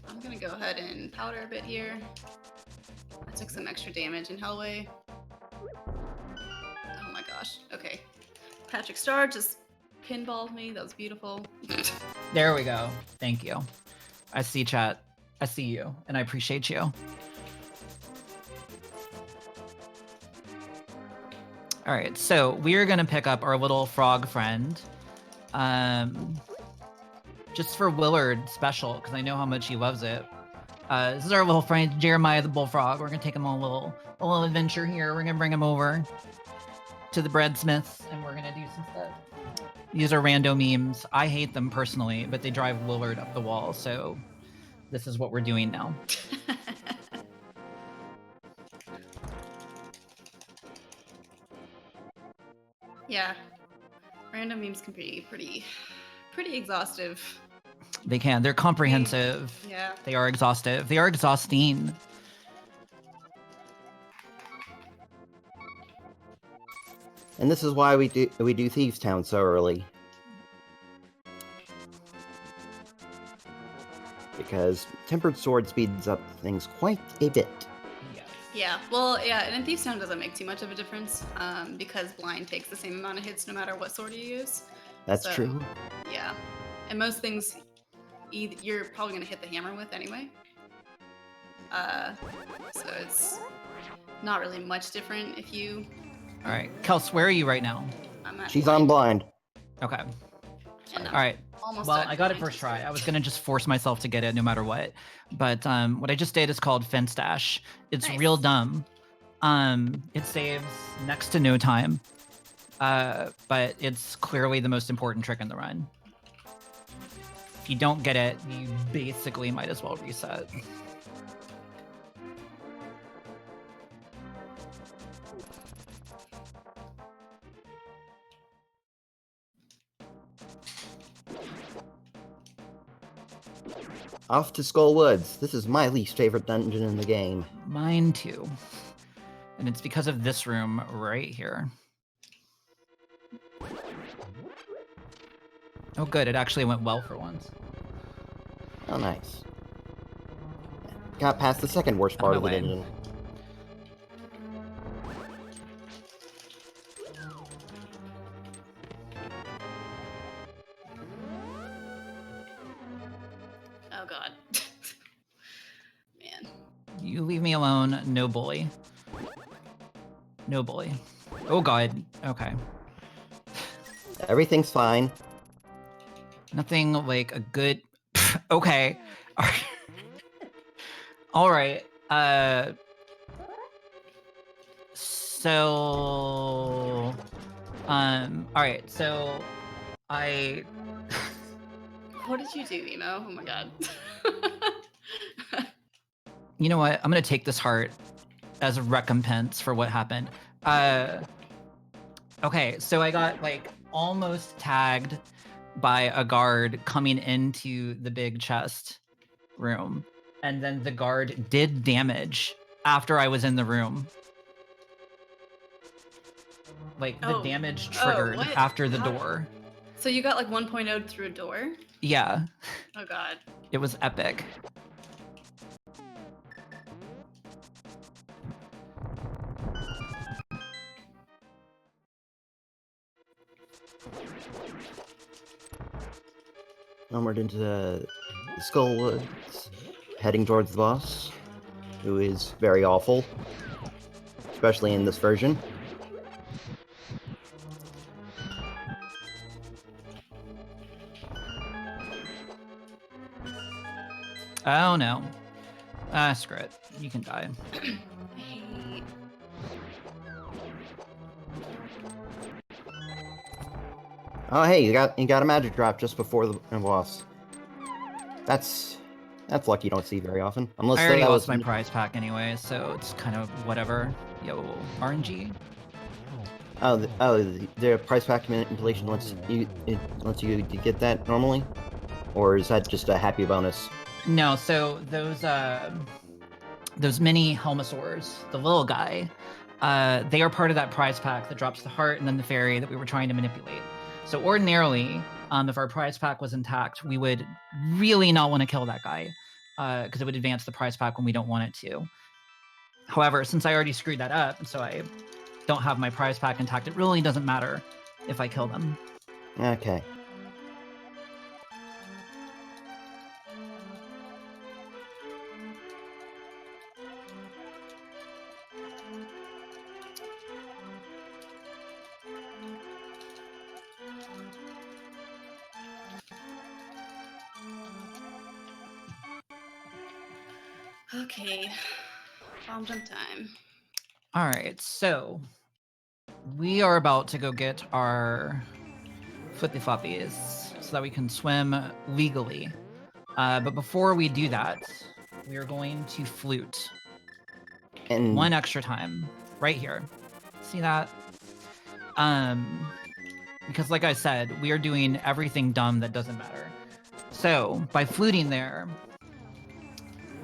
I'm gonna go ahead and powder a bit here. I took some extra damage in Hellway. Oh my gosh. Okay. Patrick Starr just pinballed me. That was beautiful. There we go. Thank you. I see chat. I see you, and I appreciate you. All right, so we are gonna pick up our little frog friend, just for Willard special, because I know how much he loves it. This is our little friend Jeremiah the Bullfrog. We're gonna take him on a little adventure here. We're gonna bring him over to the breadsmith, and we're gonna do some stuff. These are rando memes. I hate them personally, but they drive Willard up the wall, so this is what we're doing now. Yeah. Random memes can be pretty exhaustive. They can. They're comprehensive. Yeah. They are exhaustive. They are exhausting. And this is why we do Thieves Town so early. Because Tempered Sword speeds up things quite a bit. Yeah, well, yeah, and in Thieves Town doesn't make too much of a difference because blind takes the same amount of hits no matter what sword you use. That's true. Yeah, and most things you're probably going to hit the hammer with anyway. So it's not really much different if you... All right, Kels, where are you right now? She's on blind. Okay. All right. Almost well, I got it first try. I was gonna just force myself to get it no matter what. But what I just did is called Fence Dash. It's Nice. real dumb. It saves next to no time. But it's clearly the most important trick in the run. If you don't get it, you basically might as well reset. Off to Skull Woods. This is my least favorite dungeon in the game. Mine too. And it's because of this room right here. Oh good, it actually went well for once. Oh, nice. Got past the second worst part of the dungeon. Oh god. Man. You leave me alone, no bully. No bully. Oh god, okay. Everything's fine. Nothing like a good... okay. All right. So... all right, so... What did you do, Emo? Oh my god. You know what? I'm gonna take this heart as a recompense for what happened. Okay, so I got like almost tagged by a guard coming into the big chest room, and then the guard did damage after I was in the room. Like the damage triggered after the door. So you got like 1.0 through a door? Yeah. Oh god. It was epic. Onward into the Skull Woods, heading towards the boss, who is very awful, especially in this version. Oh no. Screw it. You can die. I hate... Oh, hey, you got a magic drop just before the boss. That's lucky you don't see very often. Unless I already that lost was my prize pack anyway, so it's kind of whatever. Yo, RNG. the price pack manipulation once you get that normally, or is that just a happy bonus? No, so those mini Helmosaurs, the little guy, they are part of that prize pack that drops the heart and then the fairy that we were trying to manipulate. So ordinarily, if our prize pack was intact, we would really not want to kill that guy because it would advance the prize pack when we don't want it to. However, since I already screwed that up, so I don't have my prize pack intact, it really doesn't matter if I kill them. Okay. Okay. Bomb jump time. All right, so we are about to go get our flippy floppies so that we can swim legally. But before we do that, we are going to flute And one extra time right here. See that? Because like I said, we are doing everything dumb that doesn't matter. So by fluting there,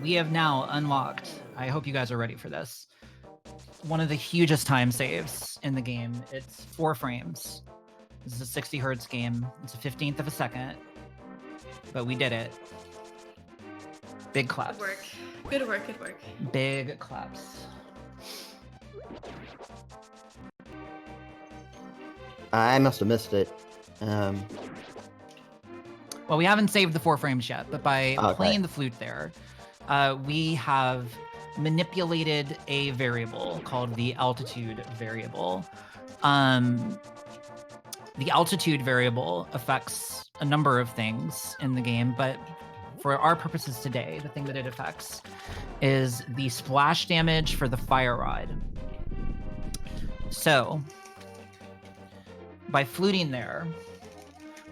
we have now unlocked, I hope you guys are ready for this, one of the hugest time saves in the game. It's 4 frames. This is a 60 hertz game. It's a 15th of a second, but we did it. Big claps. Good work. Good work. Good work. Big claps. I must have missed it. Well, we haven't saved the 4 frames yet, but by Okay. playing the flute there, we have manipulated a variable called the altitude variable. The altitude variable affects a number of things in the game, but for our purposes today, the thing that it affects is the splash damage for the fire rod. So, by fluting there,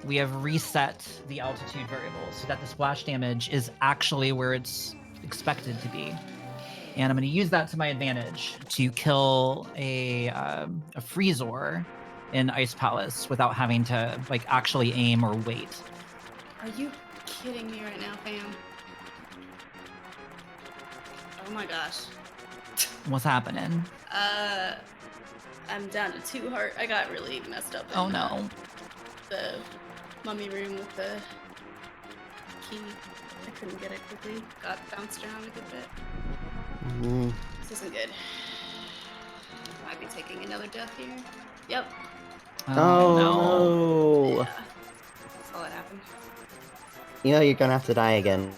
we have reset the altitude variable so that the splash damage is actually where it's expected to be. And I'm going to use that to my advantage to kill a Freezor in Ice Palace without having to like actually aim or wait. Are you kidding me right now, fam? Oh my gosh. What's happening? I'm down to 2 heart. I got really messed up. Oh no. The mummy room with the key. I couldn't get it quickly. Got bounced around a good bit. Mm, This isn't good. Might be taking another death here. Yep. oh no. no! Yeah. That's all that happened. You know you're gonna have to die again.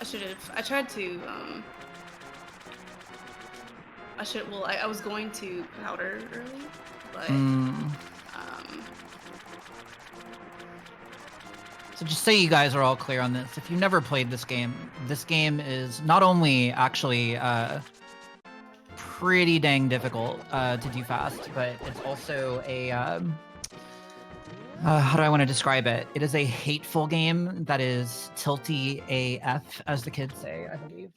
I should have. I tried to. I was going to powder early, but So just so you guys are all clear on this, if you've never played this game is not only actually pretty dang difficult to do fast, but it's also a how do I want to describe it? It is a hateful game that is tilty AF, as the kids say, I believe.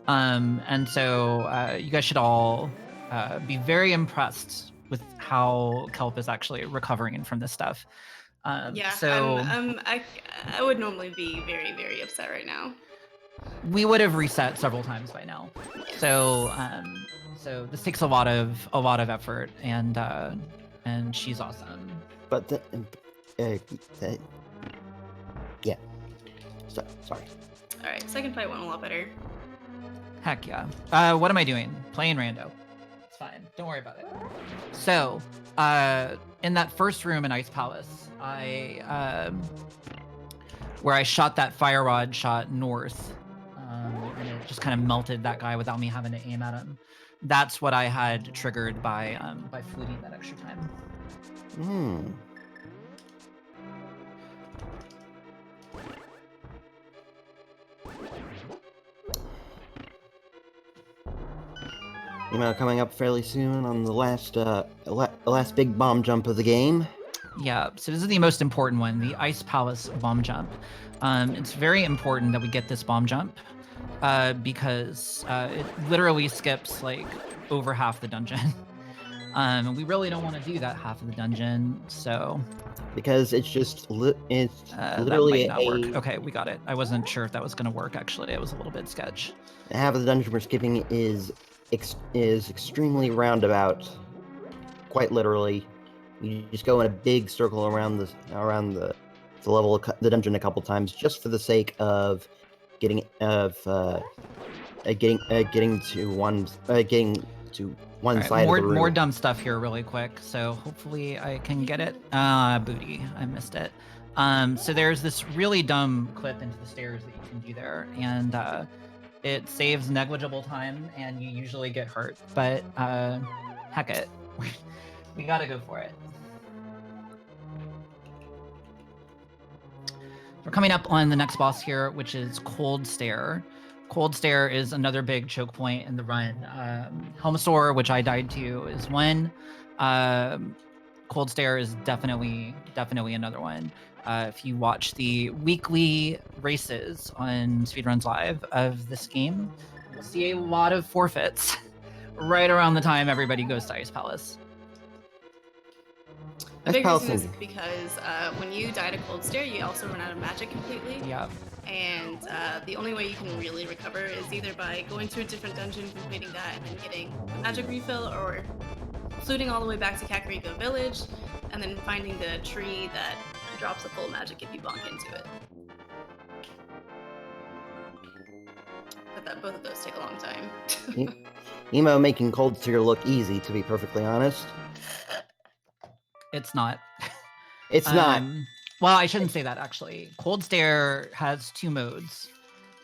And so you guys should all be very impressed with how Kelp is actually recovering from this stuff. yeah. So I would normally be very, very upset right now. we would have reset several times by now. So so this takes a lot of effort, and she's awesome. But yeah. Sorry. All right, second fight went a lot better. Heck yeah. What am I doing? Playing rando. It's fine. Don't worry about it. So, in that first room in Ice Palace, where I shot that fire rod shot north, and it just kind of melted that guy without me having to aim at him. That's what I had triggered by fluting that extra time. Coming up fairly soon on the last big bomb jump of the game. Yeah, so this is the most important one, the Ice Palace bomb jump. It's very important that we get this bomb jump because it literally skips like over half the dungeon. And we really don't want to do that half of the dungeon, so... Because it's just it's that literally might not work. Okay, we got it. I wasn't sure if that was going to work, actually. It was a little bit sketch. half of the dungeon we're skipping is extremely roundabout. Quite literally. You just go in a big circle around the level of the dungeon a couple times, just for the sake of getting to one All right, side of the room. More dumb stuff here really quick. So hopefully I can get it. Booty, I missed it. So there's this really dumb clip into the stairs that you can do there, and it saves negligible time, and you usually get hurt. But heck it, we gotta go for it. We're coming up on the next boss here, which is Cold Stare. Cold Stare is another big choke point in the run. EmoSaru, which I died to, is one. Cold Stare is definitely another one. If you watch the weekly races on Speedruns Live of this game, you'll see a lot of forfeits right around the time everybody goes to Ice Palace. The big reason is because when you die to Cold Stare, you also run out of magic completely. Yeah. And the only way you can really recover is either by going to a different dungeon, completing that, and then getting a magic refill, or fluting all the way back to Kakariko Village, and then finding the tree that drops a full magic if you bonk into it. But both of those take a long time. Emo making Cold Stare look easy, to be perfectly honest. It's not. It's not. Well, I shouldn't say that, actually. Cold Stare has 2 modes,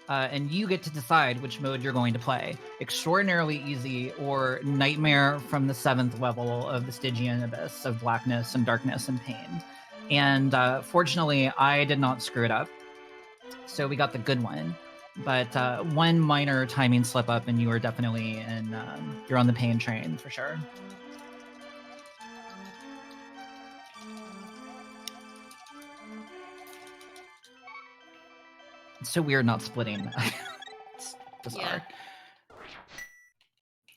and you get to decide which mode you're going to play. Extraordinarily Easy or Nightmare from the 7th level of the Stygian Abyss of Blackness and Darkness and Pain. And fortunately, I did not screw it up, so we got the good one. But one minor timing slip up, and you are definitely you're on the pain train, for sure. It's so weird not splitting. It's bizarre. Yeah.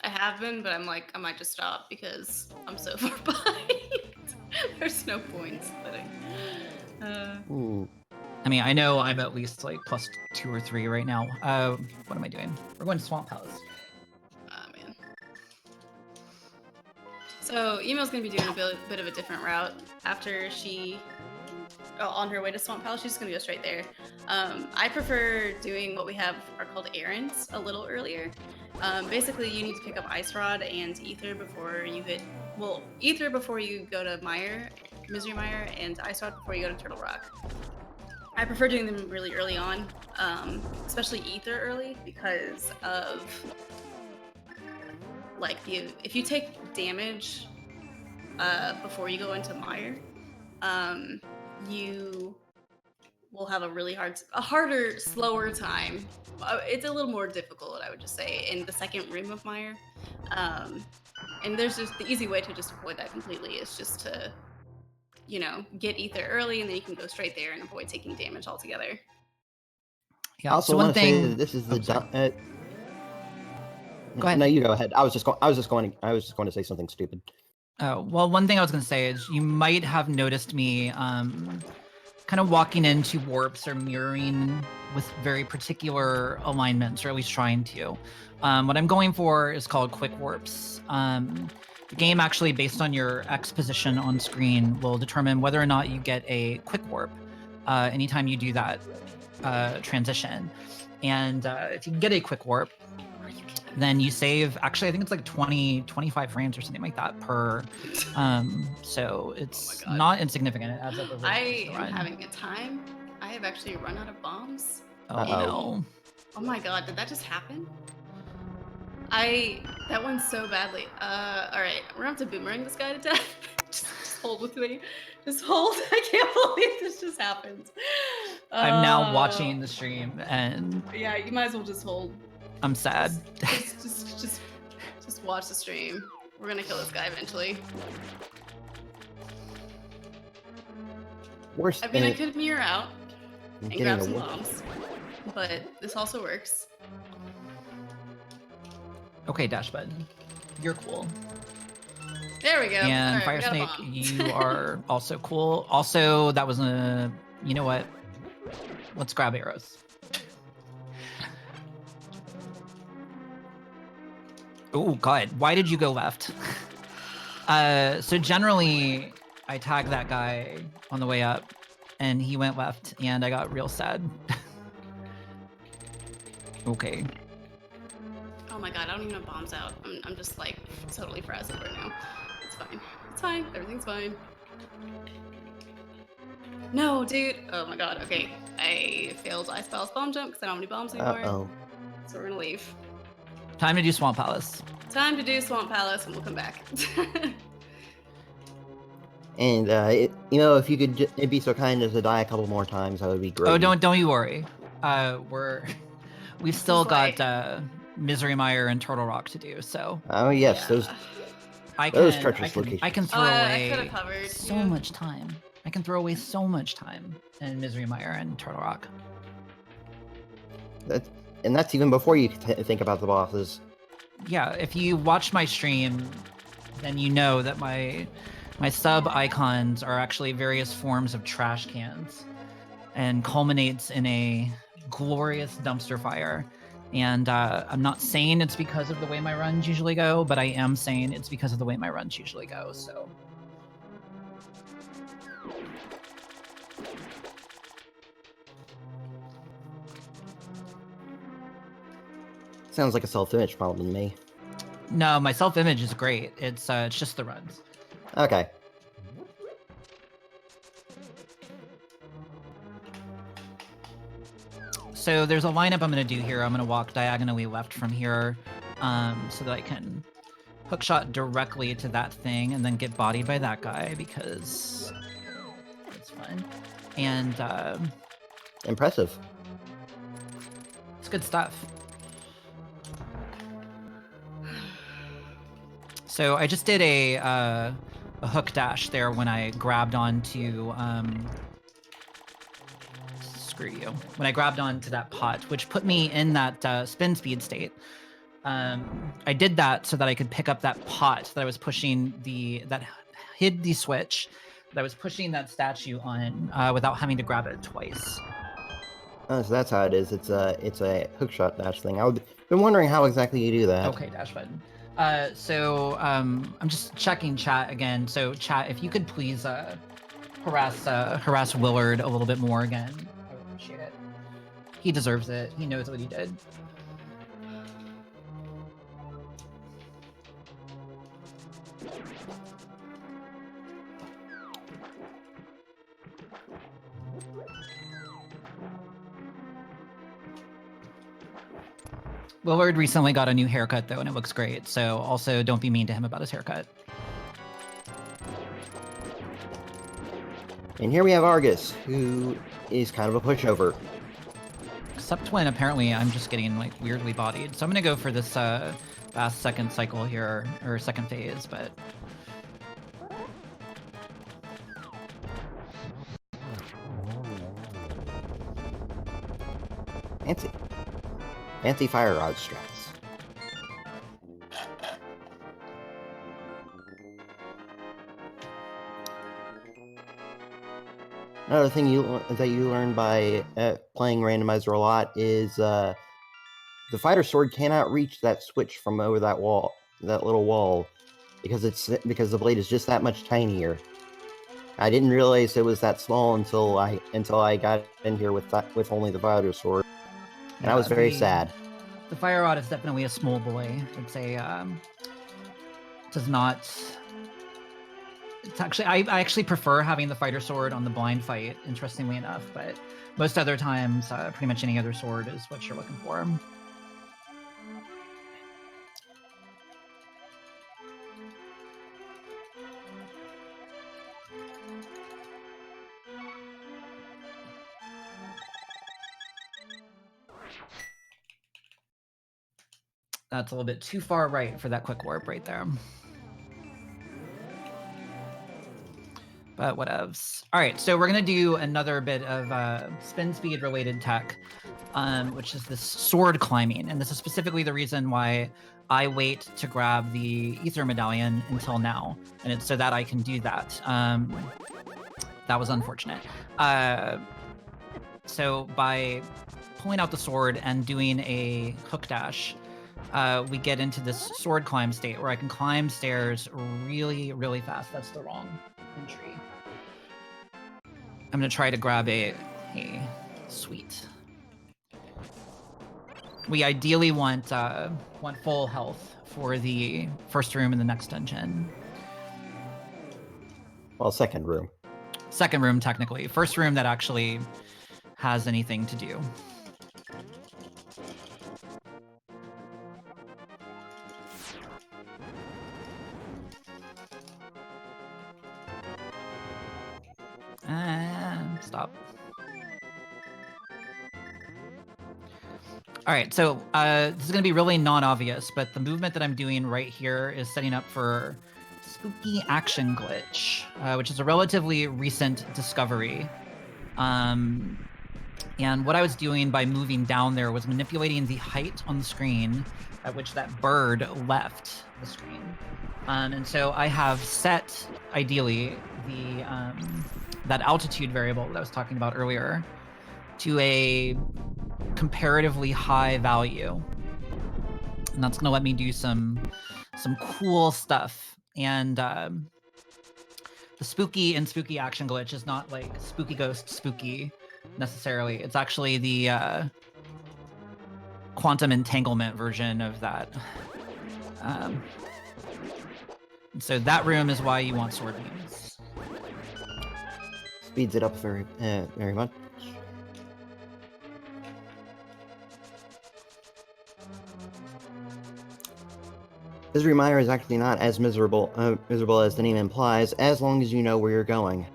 I have been, but I'm like, I might just stop because I'm so far behind. There's no point splitting. I mean, I know I'm at least like +2 or 3 right now. What am I doing? We're going to Swamp Palace. Oh, man. So, Emo's going to be doing a bit of a different route. After she... on her way to Swamp Palace, she's just going to go straight there. I prefer doing what we have are called errands a little earlier. Basically, you need to pick up Ice Rod and Ether before you hit... Well, Ether before you go to Misery Mire, and Ice Rod before you go to Turtle Rock. I prefer doing them really early on, especially Ether early, because of... like, if you take damage before you go into Mire, you will have a really harder, slower time. It's a little more difficult, I would just say, in the second room of Mire. And there's just the easy way to just avoid that completely is just to, get Ether early, and then you can go straight there and avoid taking damage altogether. Yeah. I also want to say that this is the go ahead. No, you go ahead. I was just going to say something stupid. Oh, well, one thing I was going to say is you might have noticed me kind of walking into warps or mirroring with very particular alignments, or at least trying to. What I'm going for is called quick warps. The game actually, based on your X position on screen, will determine whether or not you get a quick warp anytime you do that transition. And if you get a quick warp, then you save, actually, I think it's like 25 frames or something like that per, so it's not insignificant. It adds up over I am having a time. I have actually run out of bombs. Oh, no. Oh my god, did that just happen? That went so badly. Alright, we're gonna have to boomerang this guy to death. just hold with me. Just hold. I can't believe this just happened. I'm now watching the stream, and... Yeah, you might as well just hold. I'm sad. Just watch the stream. We're gonna kill this guy eventually. Worst. I mean, I could mirror out and getting grab a some wo- bombs, but this also works. Okay, dash button. You're cool. There we go. And All Fire right, we got a Snake, bomb. you are also cool. Also, that was a. You know what? Let's grab arrows. Oh God, why did you go left? So generally, I tag that guy on the way up, and he went left, and I got real sad. Okay. Oh my god, I don't even have bombs out. I'm just like totally frazzled right now. It's fine. It's fine. Everything's fine. No, dude. Oh my god. Okay. I failed Ice Palace bomb jump because I don't have any bombs anymore. Uh-oh. So we're gonna leave. Time to do Swamp Palace. Time to do Swamp Palace and we'll come back. And if you could be so kind as to die a couple more times, that would be great. Oh, don't you worry. We've still Just got Misery Mire and Turtle Rock to do, so Oh yes, Yeah. those treacherous locations. I can throw I could away have hovered. so yeah. much time. I can throw away so much time in Misery Mire and Turtle Rock. That's even before you think about the bosses. Yeah, if you watch my stream, then you know that my sub icons are actually various forms of trash cans and culminates in a glorious dumpster fire. And I'm not saying it's because of the way my runs usually go, but I am saying it's because of the way my runs usually go, so. Sounds like a self-image problem to me. No, my self-image is great. It's just the runs. Okay. So there's a lineup I'm going to do here. I'm going to walk diagonally left from here so that I can hookshot directly to that thing and then get bodied by that guy because it's fun. And Impressive. it's good stuff. So I just did a hook dash there when I grabbed onto screw you. When I grabbed onto that pot, which put me in that spin speed state. I did that so that I could pick up that pot that I was pushing that hid the switch that I was pushing that statue on without having to grab it twice. Oh, so that's how it is. It's a hookshot dash thing. I've been wondering how exactly you do that. Okay, dash button. So I'm just checking chat again. So chat, if you could please harass Willard a little bit more again, I would appreciate it. He deserves it. He knows what he did. Willard recently got a new haircut though, and it looks great. So also don't be mean to him about his haircut. And here we have Argus, who is kind of a pushover. Except when apparently I'm just getting like weirdly bodied. So I'm gonna go for this fast second cycle here, or second phase, but Fancy fire rod strats. Another thing that you learn by playing randomizer a lot is the fighter sword cannot reach that switch from over that wall, that little wall, because the blade is just that much tinier. I didn't realize it was that small until I got in here with only the fighter sword, and yeah, I was very sad. The fire rod is definitely a small boy. It's does not. It's actually I actually prefer having the fighter sword on the blind fight, interestingly enough, but most other times, pretty much any other sword is what you're looking for. That's a little bit too far right for that quick warp right there. But whatevs. All right, so we're gonna do another bit of spin speed related tech, which is this sword climbing. And this is specifically the reason why I wait to grab the ether medallion until now. And it's so that I can do that. That was unfortunate. So by pulling out the sword and doing a hook dash, we get into this sword climb state where I can climb stairs really, really fast. That's the wrong entry. I'm gonna try to grab a sweet. We ideally want full health for the first room in the next dungeon. Well, second room. Second room, technically. First room that actually has anything to do. Stop. All right, so this is going to be really non-obvious, but the movement that I'm doing right here is setting up for spooky action glitch, which is a relatively recent discovery. And what I was doing by moving down there was manipulating the height on the screen at which that bird left the screen. And so I have set, ideally, the that altitude variable that I was talking about earlier to a comparatively high value. And that's going to let me do some cool stuff. And the spooky and spooky action glitch is not like spooky ghost spooky necessarily. It's actually the quantum entanglement version of that. So that room is why you want sword beams. Speeds it up very much. Misery Mire is actually not as miserable as the name implies, as long as you know where you're going.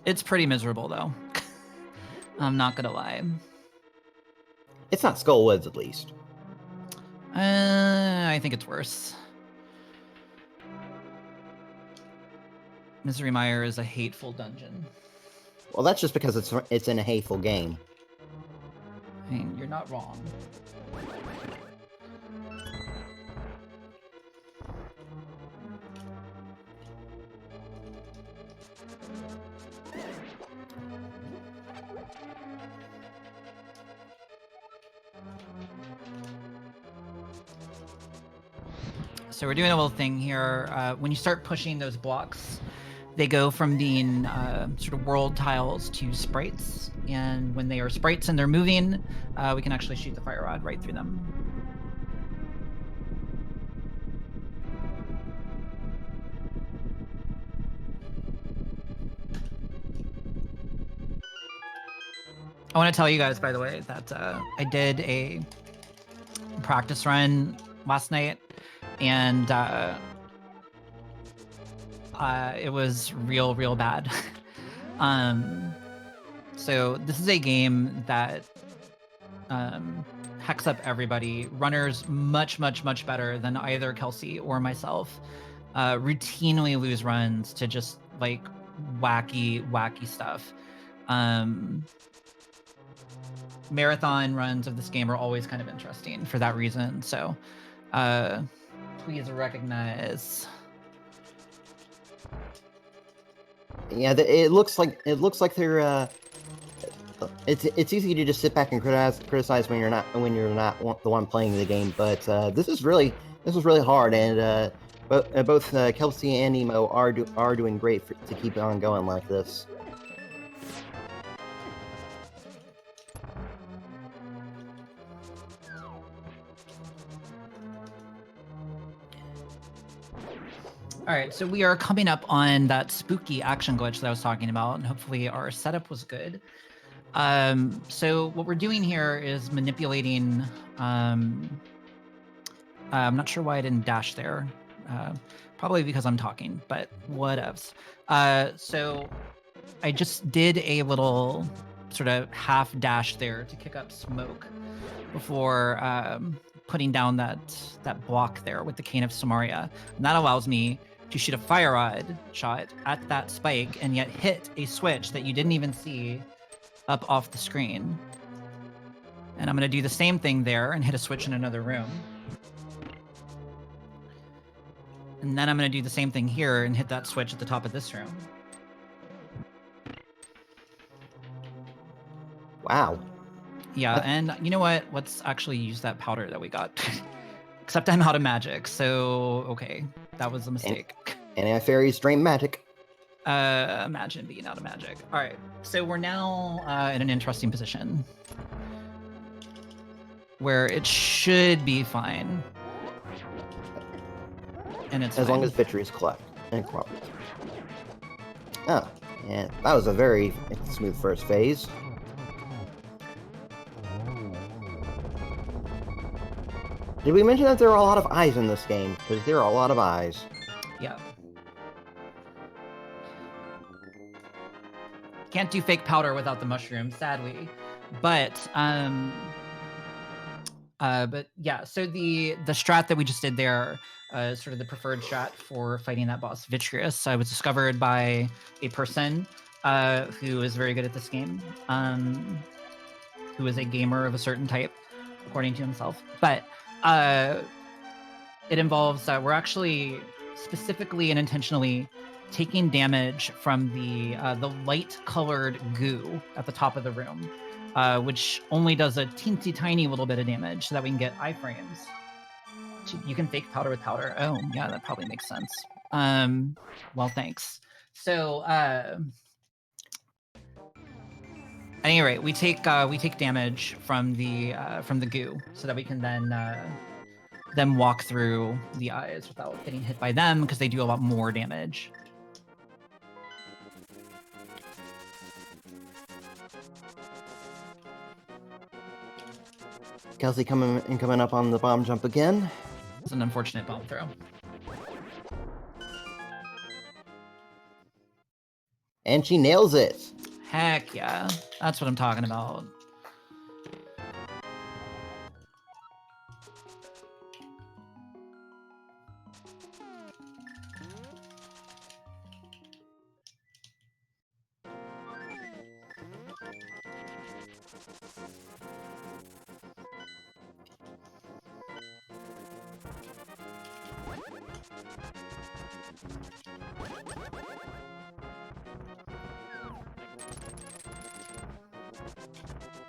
It's pretty miserable, though. I'm not gonna lie. It's not Skullwoods, at least. I think it's worse. Misery Mire is a hateful dungeon. Well, that's just because it's in a hateful game. I mean, you're not wrong. So we're doing a little thing here. When you start pushing those blocks, they go from being sort of world tiles to sprites. And when they are sprites and they're moving, we can actually shoot the fire rod right through them. I want to tell you guys, by the way, that I did a practice run last night, and it was real bad. So this is a game that hacks up everybody. Runners much better than either Kelpsey or myself routinely lose runs to just like wacky stuff. Marathon runs of this game are always kind of interesting for that reason. So please recognize. Yeah, it looks like they're. It's easy to just sit back and criticize when you're not the one playing the game, but this was really hard, and both Kelpsey and Emo are doing great to keep it on going like this. All right, so we are coming up on that spooky action glitch that I was talking about, and hopefully our setup was good. So what we're doing here is manipulating. I'm not sure why I didn't dash there. Probably because I'm talking, but whatevs. So I just did a little sort of half dash there to kick up smoke before putting down that block there with the Cane of Samaria. And that allows me to shoot a fire rod shot at that spike and yet hit a switch that you didn't even see up off the screen. And I'm going to do the same thing there and hit a switch in another room. And then I'm going to do the same thing here and hit that switch at the top of this room. Wow. Yeah, and you know what? Let's actually use that powder that we got. Except I'm out of magic, so okay. That was a mistake. Anti-fairies drain magic. Imagine being out of magic. All right, so we're now in an interesting position where it should be fine. And it's as fine. long as victories collect and cooperate. Oh, yeah, that was a very smooth first phase. Did we mention that there are a lot of eyes in this game? Because there are a lot of eyes. Yeah. Can't do fake powder without the mushroom, sadly. But yeah, so the strat that we just did there, sort of the preferred strat for fighting that boss, Vitreous, was discovered by a person who is very good at this game, who is a gamer of a certain type, according to himself. But it involves we're actually specifically and intentionally taking damage from the light-colored goo at the top of the room, which only does a teensy tiny little bit of damage so that we can get iframes. You can fake powder with powder. Oh, yeah, that probably makes sense. Well, thanks. So, at any rate, we take damage from the goo so that we can then walk through the eyes without getting hit by them because they do a lot more damage. Kelpsey coming up on the bomb jump again. It's an unfortunate bomb throw. And she nails it. Heck yeah. That's what I'm talking about.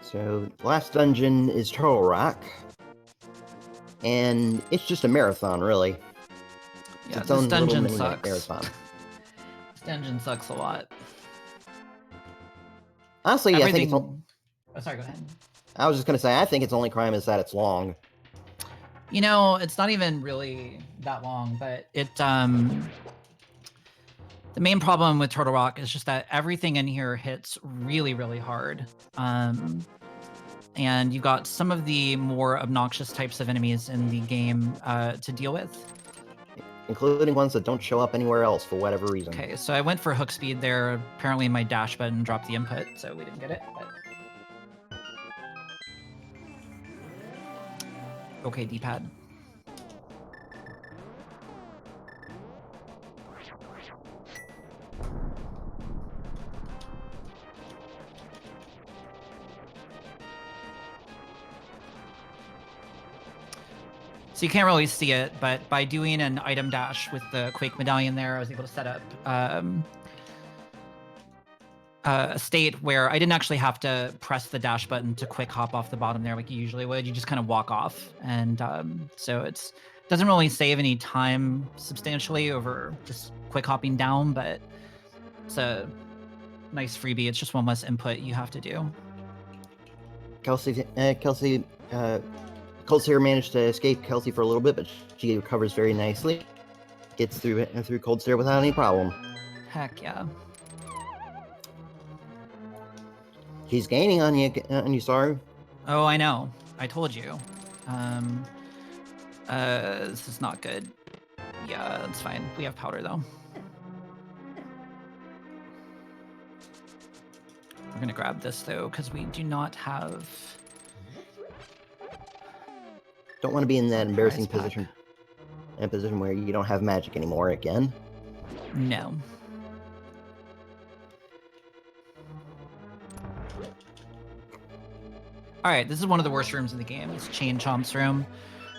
So, last dungeon is Turtle Rock. And it's just a marathon, really. It's Yeah, its this own little dungeon mini sucks. marathon. This dungeon sucks a lot. Honestly, I think it's... Oh, sorry, go ahead. I was just going to say, I think its only crime is that it's long. You know, it's not even really that long, but it the main problem with Turtle Rock is just that everything in here hits really, really hard. And you've got some of the more obnoxious types of enemies in the game to deal with. Including ones that don't show up anywhere else for whatever reason. Okay, so I went for hook speed there. Apparently my dash button dropped the input, so we didn't get it. But... Okay, D-pad. So you can't really see it, but by doing an item dash with the Quake medallion there, I was able to set up a state where I didn't actually have to press the dash button to quick hop off the bottom there like you usually would. You just kind of walk off. And so it doesn't really save any time substantially over just quick hopping down, but it's a nice freebie. It's just one less input you have to do. Kelpsey Cold Stare managed to escape Kelpsey for a little bit, but she recovers very nicely. Gets through Cold Stare without any problem. Heck yeah. She's gaining on you, Saru. Oh, I know. I told you. This is not good. Yeah, that's fine. We have powder, though. We're gonna grab this, though, because we do not have... Don't want to be in that embarrassing Prize pack. position. In a position where you don't have magic anymore again. No. All right, this is one of the worst rooms in the game. It's Chain Chomp's room.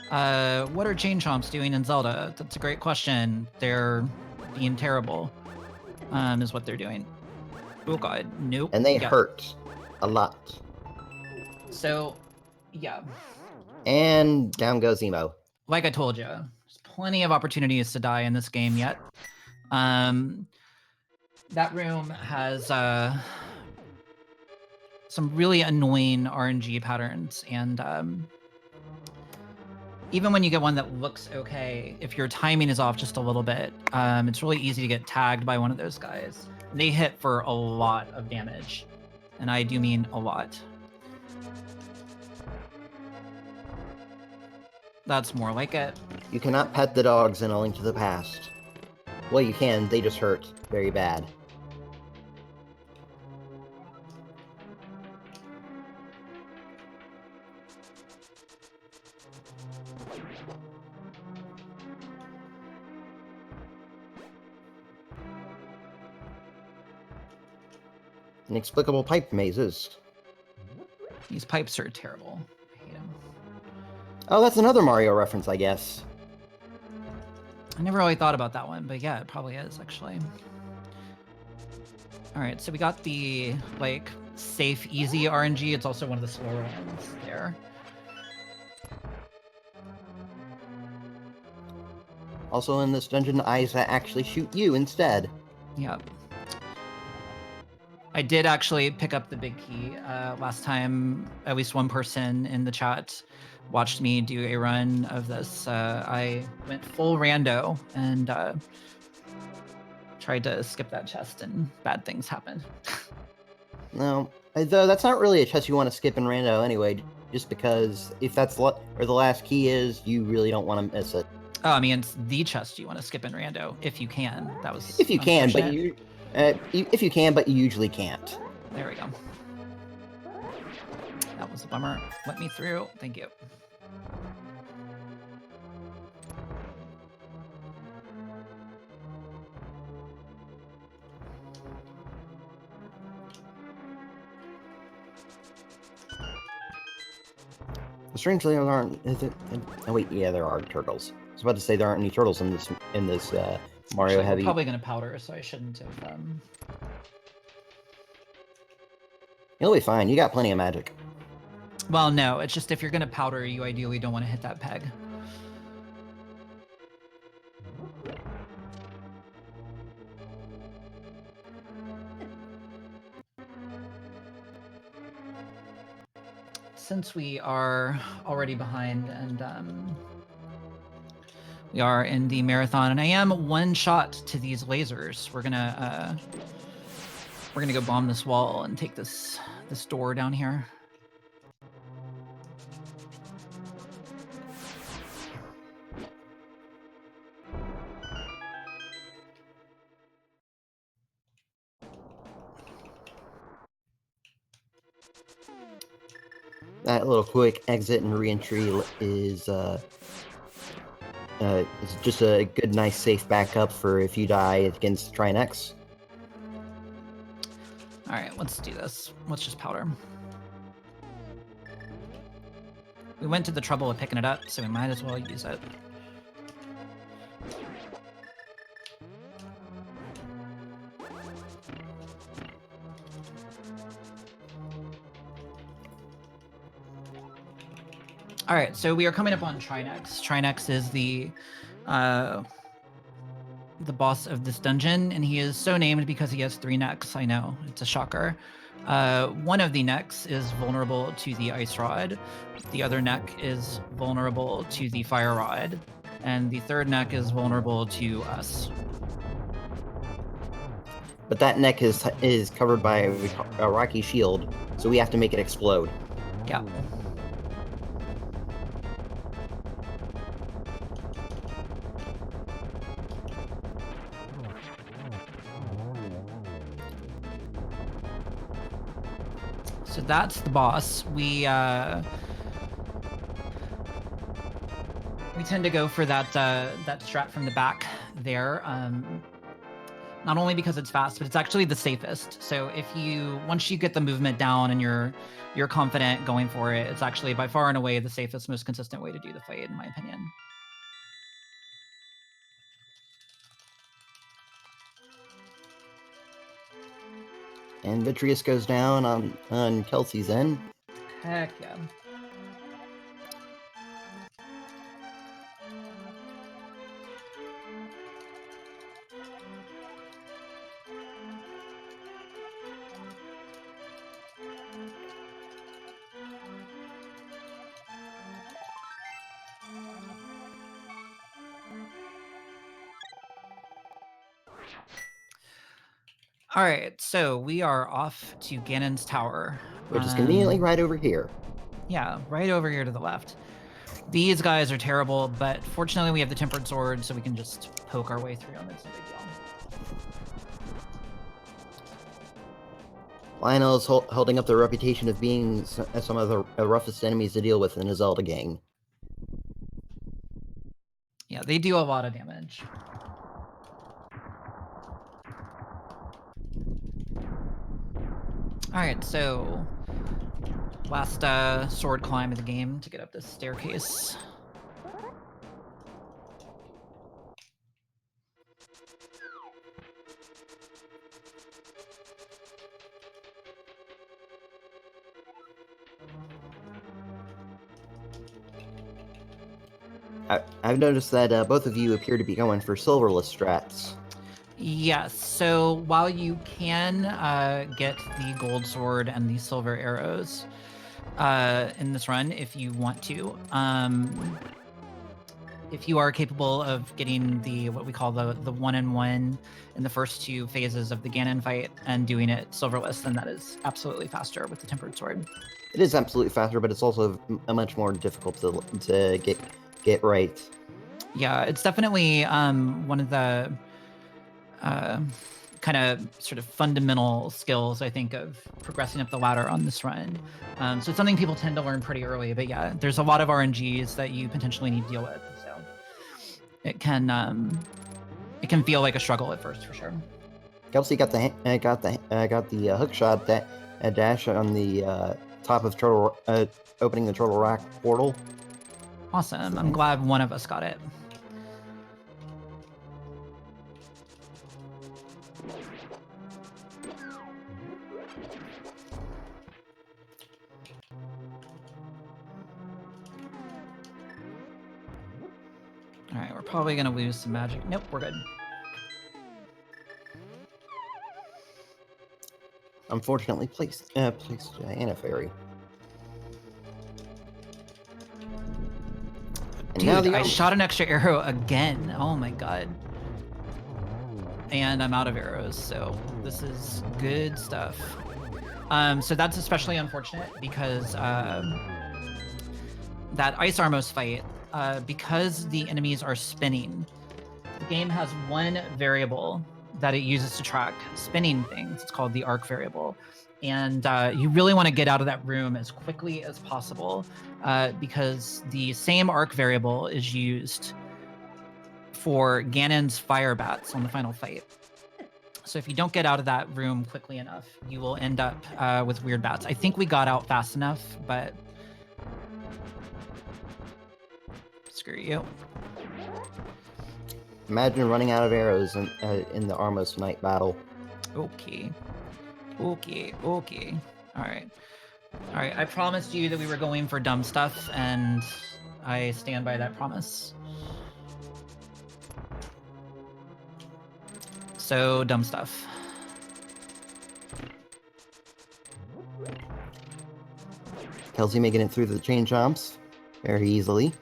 What are Chain Chomps doing in Zelda? That's a great question. They're being terrible, is what they're doing. Oh god, nope. And they Yeah. hurt a lot. So, yeah. And down goes Emo. Like I told you, there's plenty of opportunities to die in this game yet. That room has some really annoying RNG patterns, and even when you get one that looks okay, if your timing is off just a little bit, it's really easy to get tagged by one of those guys. They hit for a lot of damage, and I do mean a lot. That's more like it. You cannot pet the dogs in A Link to the Past. Well, you can, they just hurt very bad. Inexplicable pipe mazes. These pipes are terrible. I hate them. Oh, that's another Mario reference, I guess. I never really thought about that one, but yeah, it probably is, actually. All right, so we got the, like, safe, easy RNG. It's also one of the slower ones there. Also in this dungeon, eyes that actually shoot you instead. Yep. I did actually pick up the big key last time. At least one person in the chat watched me do a run of this. I went full rando and tried to skip that chest, and bad things happened. No, though that's not really a chest you want to skip in rando anyway, just because if that's where the last key is, you really don't want to miss it. Oh, I mean, it's the chest you want to skip in rando if you can. That was if you can, but unfortunate. if you can, but you usually can't. There we go. That was a bummer. Let me through. Thank you. Strangely, there aren't. Oh wait, yeah, there are turtles. I was about to say there aren't any turtles in this Mario Actually, heavy. we're probably gonna powder, so I shouldn't have. You'll be fine. You got plenty of magic. Well, no, it's just if you're gonna powder, you ideally don't want to hit that peg. Since we are already behind and we are in the marathon, and I am one shot to these lasers, we're gonna go bomb this wall and take this door down here. That little quick exit and re-entry is just a good, nice, safe backup for if you die against Try X. All right, let's do this. Let's just powder. We went to the trouble of picking it up, so we might as well use it. All right, so we are coming up on Trinex. Trinex is the boss of this dungeon, and he is so named because he has 3 necks. I know, it's a shocker. One of the necks is vulnerable to the ice rod. The other neck is vulnerable to the fire rod. And the third neck is vulnerable to us. But that neck is covered by a rocky shield, so we have to make it explode. Yeah. So that's the boss. We tend to go for that that strat from the back there. Not only because it's fast, but it's actually the safest. So if you once you get the movement down and you're confident going for it, it's actually by far and away the safest, most consistent way to do the fight, in my opinion. And Vitreous goes down on Kelpsey's end. Heck yeah. All right, so we are off to Ganon's tower. Which is conveniently right over here. Yeah, right over here to the left. These guys are terrible, but fortunately we have the Tempered Sword, so we can just poke our way through them. It's no big deal. Lionel is holding up the reputation of being some of the roughest enemies to deal with in a Zelda game. Yeah, they do a lot of damage. All right, so last sword climb of the game to get up this staircase. I've noticed that both of you appear to be going for silverless strats. Yes, so while you can get the gold sword and the silver arrows in this run, if you want to, if you are capable of getting the what we call the 1-in-1 in the first two phases of the Ganon fight and doing it silverless, then that is absolutely faster with the Tempered Sword. It is absolutely faster, but it's also much more difficult to get right. Yeah, it's definitely one of the kind of sort of fundamental skills, I think, of progressing up the ladder on this run. So it's something people tend to learn pretty early, but yeah, there's a lot of RNGs that you potentially need to deal with. So it can feel like a struggle at first, for sure. Kelpsey got the hook shot dash on the top of turtle opening the Turtle Rock portal. Awesome. I'm glad one of us got it. All right, we're probably going to lose some magic. Nope, we're good. Unfortunately, placed Anna Fairy. And now Dude, I shot an extra arrow again. Oh my god. And I'm out of arrows, so this is good stuff. So that's especially unfortunate because that Ice Armos fight, because the enemies are spinning, the game has one variable that it uses to track spinning things. It's called the arc variable. And you really want to get out of that room as quickly as possible because the same arc variable is used for Ganon's fire bats on the final fight. So if you don't get out of that room quickly enough, you will end up with weird bats. I think we got out fast enough, but screw you. Imagine running out of arrows in the Armos Knight battle. Okay. All right. I promised you that we were going for dumb stuff, and I stand by that promise. So, dumb stuff. Kelpsey making it through the chain jumps very easily.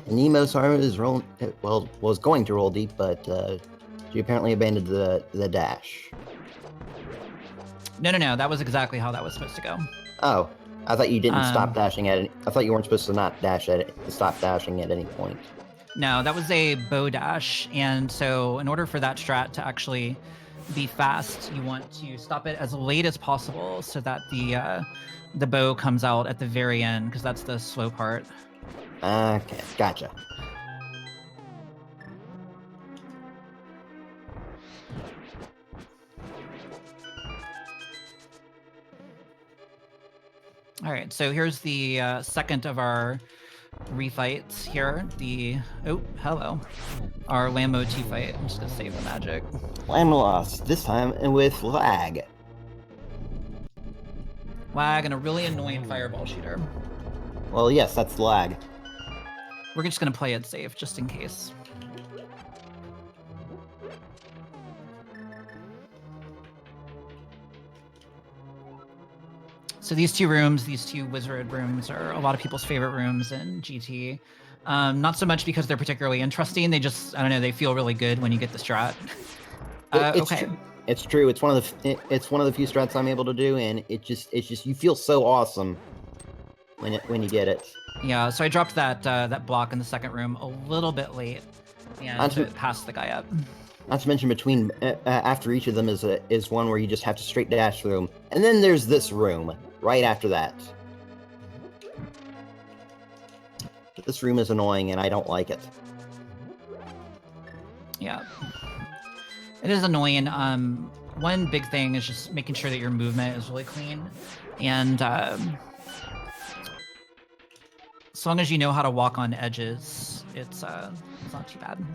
And EmoSaru is was going to roll deep, but she apparently abandoned the dash. No. That was exactly how that was supposed to go. Oh, I thought you didn't stop dashing at it. I thought you weren't supposed to not dash at it, stop dashing at any point. No, that was a bow dash, and so in order for that strat to actually be fast, you want to stop it as late as possible so that the bow comes out at the very end, because that's the slow part. Okay, gotcha. All right, so here's the second of our refights here. Hello. Our Lambo 2 fight. I'm just gonna save the magic. I'm lost, this time with lag. Lag and a really annoying fireball shooter. Well, yes, that's lag. We're just gonna play it safe, just in case. So these two rooms, these two wizard rooms, are a lot of people's favorite rooms in GT. Not so much because they're particularly interesting. They just, I don't know, they feel really good when you get the strat. Okay. It's true. It's one of the few strats I'm able to do, and it's just you feel so awesome when you get it. Yeah. So I dropped that block in the second room a little bit late, and to pass the guy up. Not to mention, between after each of them is one where you just have to straight dash through them, and then there's this room right after that. This room is annoying, and I don't like it. Yeah, it is annoying. One big thing is just making sure that your movement is really clean, and as long as you know how to walk on edges, it's not too bad.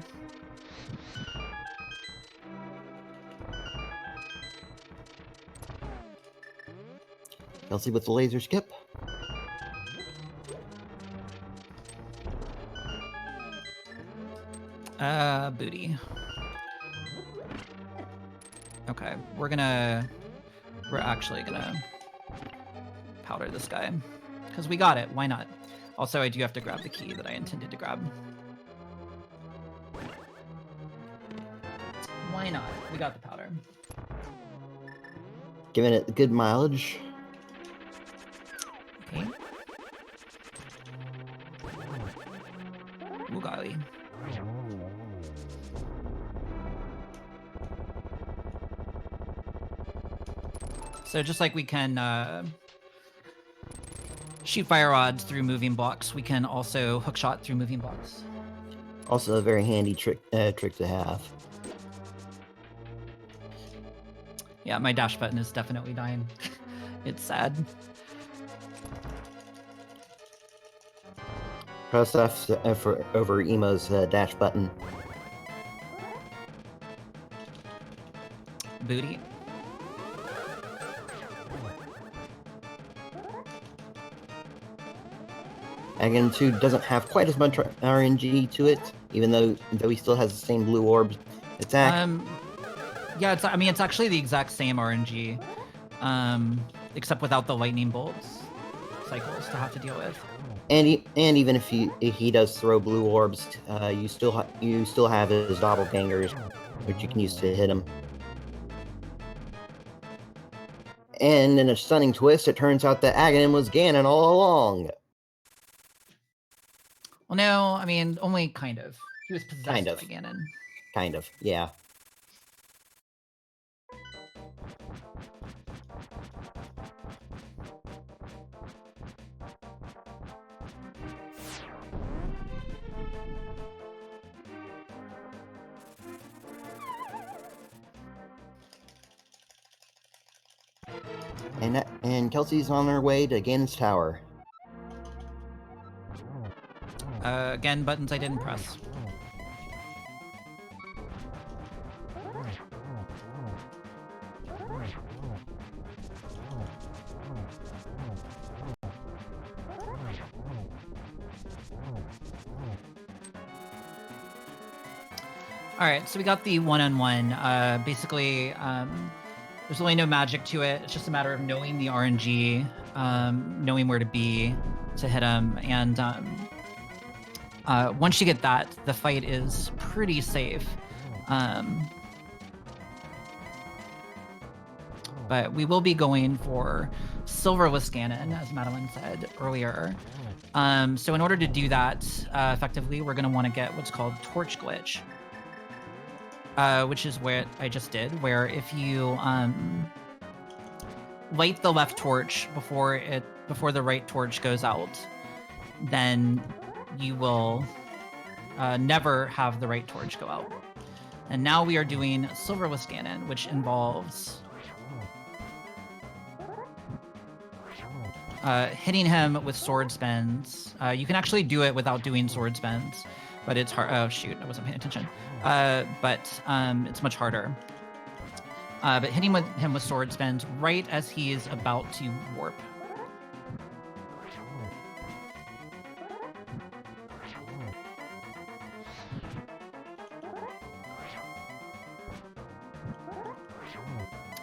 Kelpsey with the laser skip. Booty. Okay, we're actually gonna powder this guy, because we got it, why not? Also, I do have to grab the key that I intended to grab. Why not? We got the powder. Giving it good mileage. Okay. Ooh, golly. So just like we can shoot fire rods through moving blocks, we can also hookshot through moving blocks. Also a very handy trick to have. Yeah, my dash button is definitely dying. It's sad. Press F over Emo's dash button. Booty. Again, 2 doesn't have quite as much RNG to it, even though he still has the same blue orb attack. Yeah, it's actually the exact same RNG, except without the lightning bolts cycles to have to deal with. And even if he does throw blue orbs, you still have his doppelgangers, which you can use to hit him. And in a stunning twist, it turns out that Aghanim was Ganon all along. Well, no, I mean, only kind of. He was possessed Kind of. by Ganon. Kind of, yeah. And Kelpsey's on her way to Ganon's tower. Again, buttons I didn't press. All right, so we got the one-on-one. Basically, there's really no magic to it. It's just a matter of knowing the RNG, knowing where to be to hit him, and once you get that, the fight is pretty safe. But we will be going for Silverless Ganon, as Madeline said earlier. So in order to do that effectively, we're going to want to get what's called Torch Glitch. which is what I just did, where if you light the left torch before the right torch goes out, then you will never have the right torch go out. And now we are doing Silverless Ganon, which involves hitting him with sword spins. You can actually do it without doing sword spins, but it's hard. Oh shoot, I wasn't paying attention. But it's much harder. But hitting him with sword spins right as he is about to warp.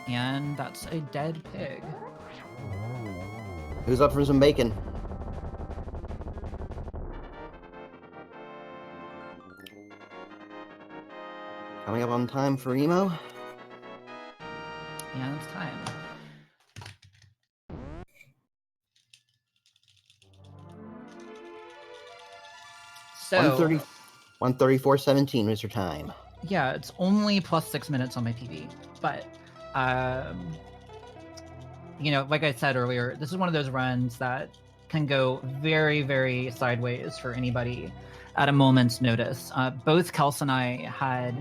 And that's a dead pig. Who's up for some bacon? Coming up on time for Emo. And it's time. So 1:34:17 was your time. yeah, it's only plus 6 minutes on my PB, but you know, like I said earlier, this is one of those runs that can go very, very sideways for anybody at a moment's notice. Both Kels and I had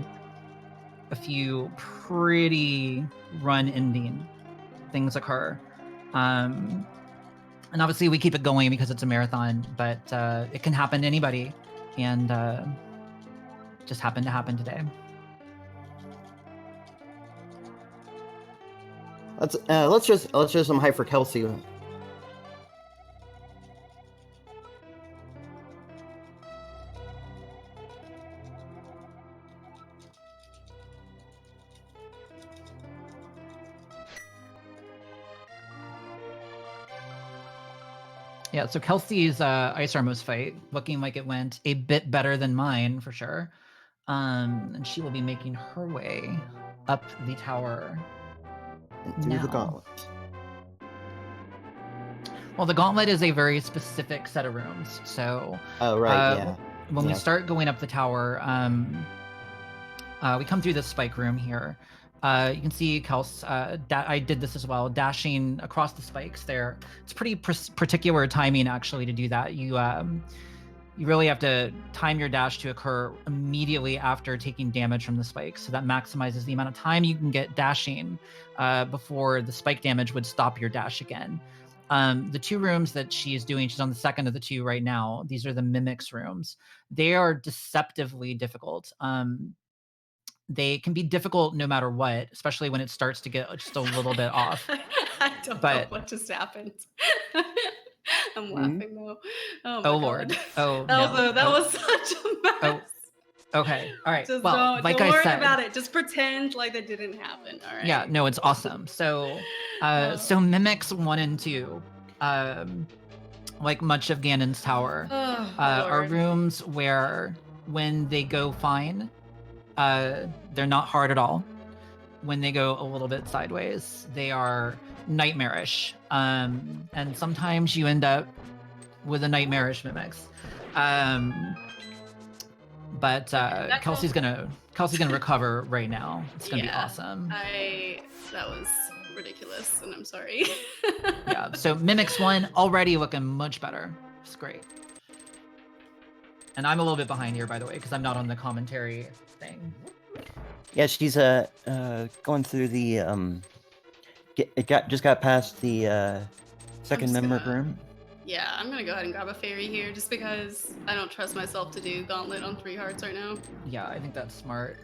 a few pretty run-ending things occur. And obviously we keep it going because it's a marathon, but it can happen to anybody, and just happened to happen today. Let's just some hype for Kelpsey. Yeah, so Kelsey's Ice Armos fight looking like it went a bit better than mine for sure. And she will be making her way up the tower And through the gauntlet. Well, the gauntlet is a very specific set of rooms. So oh right, yeah. When we start going up the tower, we come through this spike room here. You can see Kels, I did this as well, dashing across the spikes there. It's pretty particular timing actually to do that. You really have to time your dash to occur immediately after taking damage from the spikes. So that maximizes the amount of time you can get dashing before the spike damage would stop your dash again. The two rooms that she is doing, she's on the second of the two right now. These are the Mimics rooms. They are deceptively difficult. They can be difficult no matter what, especially when it starts to get just a little bit off. I don't know what just happened. I'm laughing though. Oh my Lord. God. Oh that was such a mess. Oh. Okay. All right. Just well, don't worry about it. Just pretend like that didn't happen. All right. Yeah. No, it's awesome. So, so Mimics 1 and 2, like much of Ganon's tower, are rooms where when they go fine, they're not hard at all. When they go a little bit sideways, they are nightmarish. And sometimes you end up with a nightmarish Mimics. But Kelsey's gonna recover right now. It's gonna be awesome. That was ridiculous, and I'm sorry. Yeah. So Mimics 1 already looking much better. It's great. And I'm a little bit behind here, by the way, because I'm not on the commentary thing. Yeah, she's going through the just got past the second member room. Yeah, I'm gonna go ahead and grab a fairy here just because I don't trust myself to do gauntlet on 3 hearts right now. Yeah, I think that's smart.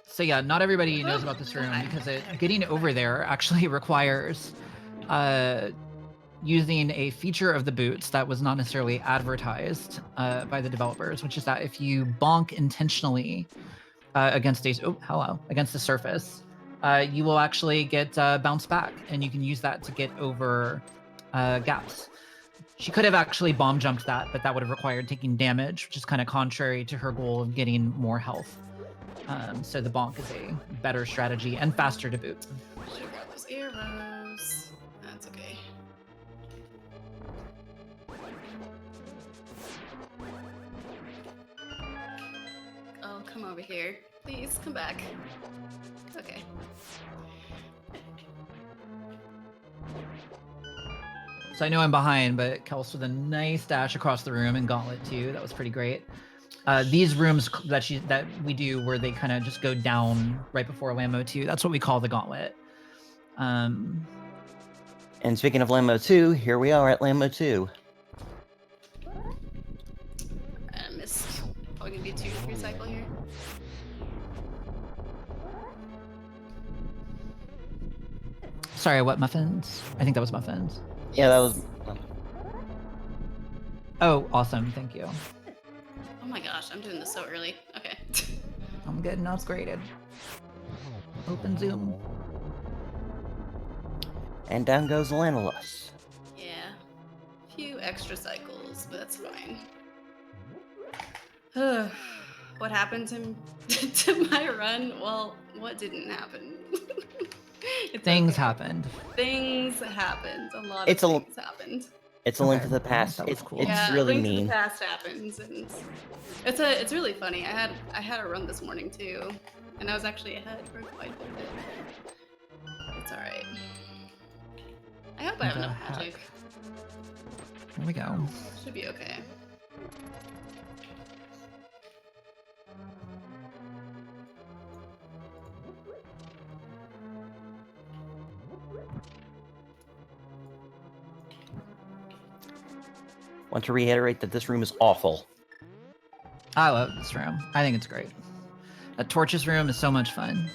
So yeah, not everybody knows about this room because getting over there actually requires using a feature of the boots that was not necessarily advertised by the developers, which is that if you bonk intentionally against the surface, you will actually get bounced back, and you can use that to get over gaps. She could have actually bomb jumped that, but that would have required taking damage, which is kind of contrary to her goal of getting more health. So the bonk is a better strategy and faster to boot. Should have got those arrows. That's okay. come over here. Please, come back. Okay. So I know I'm behind, but Kels with a nice dash across the room and Gauntlet too. That was pretty great. These rooms that we do where they kind of just go down right before Lambo 2, that's what we call the Gauntlet. And speaking of Lambo 2, here we are at Lambo 2. I missed. Probably gonna be a 2-3 cycle here. Sorry, what muffins? I think that was muffins. Yeah, that was... Oh, awesome. Thank you. Oh my gosh, I'm doing this so early. Okay. I'm getting upgraded. Open Zoom. And down goes Lanolus. Yeah. Few extra cycles, but that's fine. What happened to my run? Well, what didn't happen? Things okay. happened. Things happened. A lot It's of a- things happened. It's a link Okay, to the past. that was It's, cool. it's Yeah, really Link to mean. the Past happens, and it's really funny. I had a run this morning too, and I was actually ahead for quite a bit. It's all right. I hope I have The enough heck? magic. Here we go. Should be okay. Want to reiterate that this room is awful. I love this room. I think it's great. A Torches room is so much fun.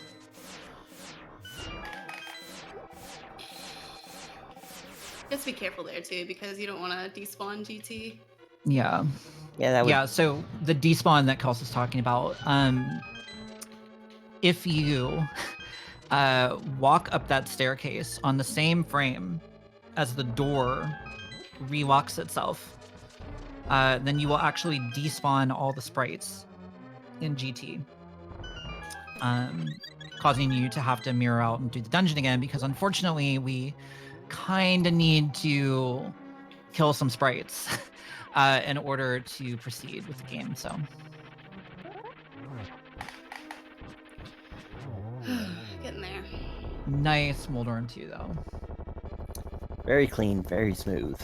You have to be careful there too, because you don't want to despawn GT. Yeah. Yeah, that would... Yeah, so the despawn that Kels is talking about, if you walk up that staircase on the same frame as the door relocks itself, then you will actually despawn all the sprites in GT, causing you to have to mirror out and do the dungeon again, because unfortunately we kind of need to kill some sprites in order to proceed with the game. So Getting there. nice Moldorm 2 though. Very clean, very smooth.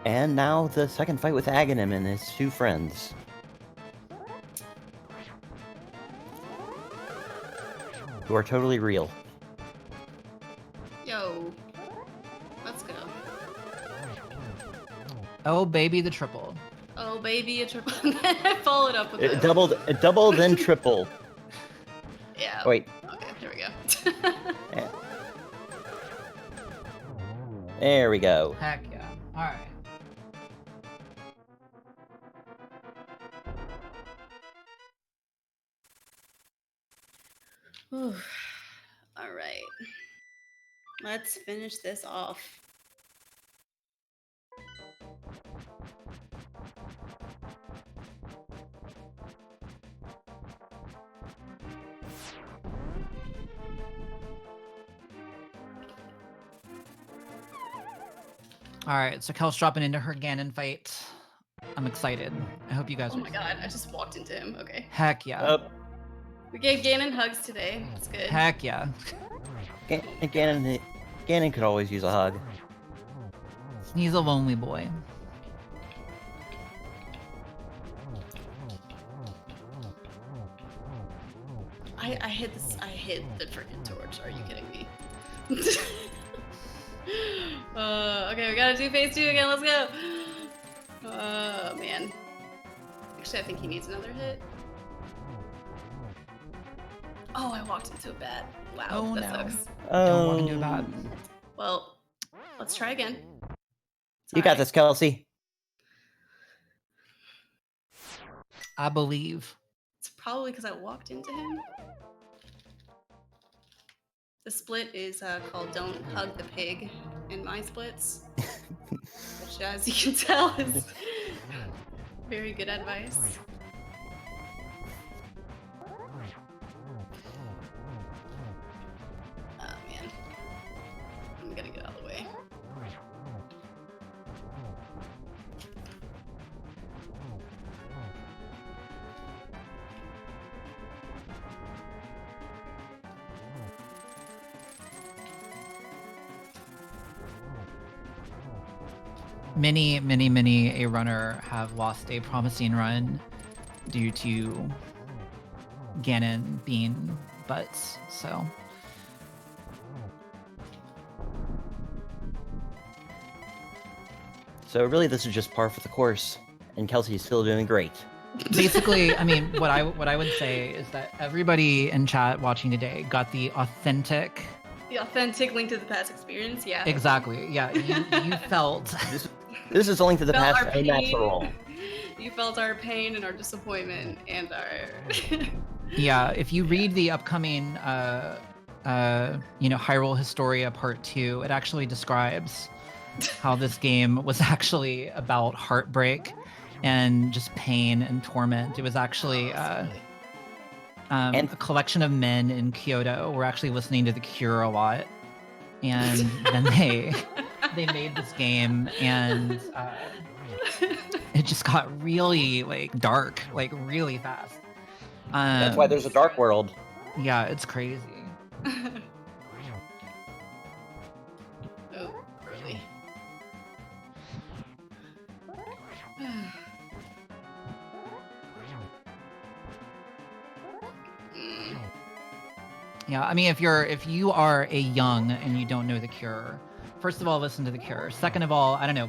And now the second fight with Aghanim and his two friends. Who are totally real. Yo, let's go. Oh baby, the triple. Oh baby, a triple. I followed up with It double, then triple. Yeah. Wait. Okay, there we go. Yeah. There we go. Heck yeah. All right. Whew. All right. Let's finish this off. All right, so Kel's dropping into her Ganon fight. I'm excited. I hope you guys Oh are. my god, I just walked into him. Okay. Heck yeah. We gave Ganon hugs today. That's good. Heck yeah. Ganon could always use a hug. He's a lonely boy. I hit this. I hit the freaking torch. Are you kidding me? Okay, we gotta do phase 2 again. Let's go. Oh man. Actually, I think he needs another hit. Oh, I walked into a bat. Wow, Oh, that no. sucks. Don't walk into a bat. Well, let's try again. You got this, Kelsey. I believe. It's probably because I walked into him. The split is called "Don't Hug the Pig" in my splits, which, as you can tell, is very good advice. Oh man, I'm gonna get out of the way. Many a runner have lost a promising run due to Ganon being butts. So really, this is just par for the course, and Kelsey's still doing great. basically, I mean, what I would say is that everybody in chat watching today got the authentic. The authentic Link to the Past experience, yeah. Exactly. Yeah, you felt. This is a Link to the Felt Past, our a natural. You felt our pain and our disappointment and our. Yeah, if you read the upcoming, Hyrule Historia Part 2, it actually describes how this game was actually about heartbreak and just pain and torment. It was actually a collection of men in Kyoto were actually listening to The Cure a lot, and then they made this game, and it just got really dark, really fast. That's why there's a dark world. Yeah, it's crazy. Oh, really? Yeah, I mean, if you are a young and you don't know The Cure, first of all, listen to The Cure. Second of all, I don't know,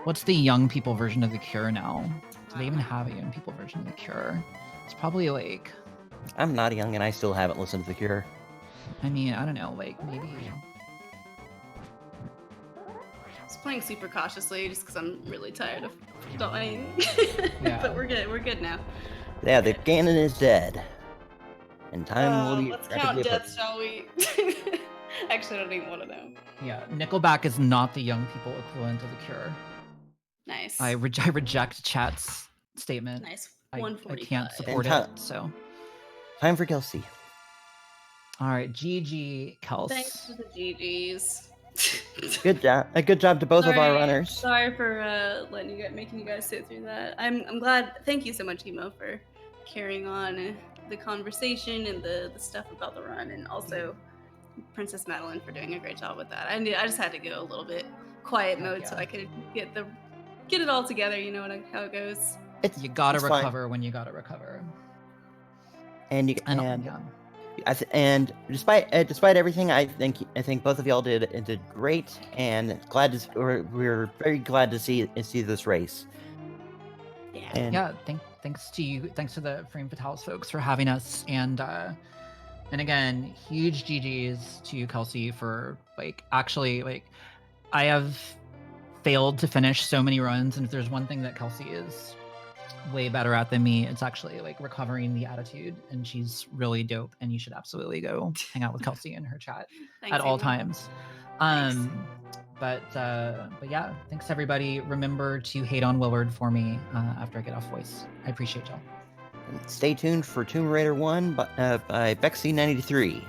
what's the young people version of The Cure now? Do they even have a young people version of The Cure? It's probably I'm not young and I still haven't listened to The Cure. I mean, I don't know, maybe. I was playing super cautiously just because I'm really tired of dying. Yeah. But we're good. We're good now. Yeah, the Ganon is dead. And time will be Let's rapidly count approaching. deaths, shall we? Actually, I don't even want to know. Yeah, Nickelback is not the young people equivalent of The Cure. Nice. I reject chat's statement. Nice. I 145. can't support And it, so. Time for Kelsey. All right, GG, Kels. Thanks for the GGs. Good job. A good job to both of our runners. Sorry for making you guys sit through that. I'm glad. Thank you so much, Emo, for carrying on the conversation and the stuff about the run, and also Princess Madeline for doing a great job with that. I just had to go a little bit quiet mode so I could get it all together. You know how it goes. You gotta it's recover fine. when you gotta recover. And despite everything, I think both of y'all did great, and we're very glad to see this race. Yeah. And Thanks to you. Thanks to the Frame Fatales folks for having us, and again, huge GGs to you, Kelsey, for actually I have failed to finish so many runs, and if there's one thing that Kelsey is way better at than me, it's actually recovering the attitude, and she's really dope, and you should absolutely go hang out with Kelsey in her chat at all times. But yeah, thanks everybody. Remember to hate on Willard for me after I get off voice. I appreciate y'all. stay tuned for Tomb Raider 1 by Bexy93.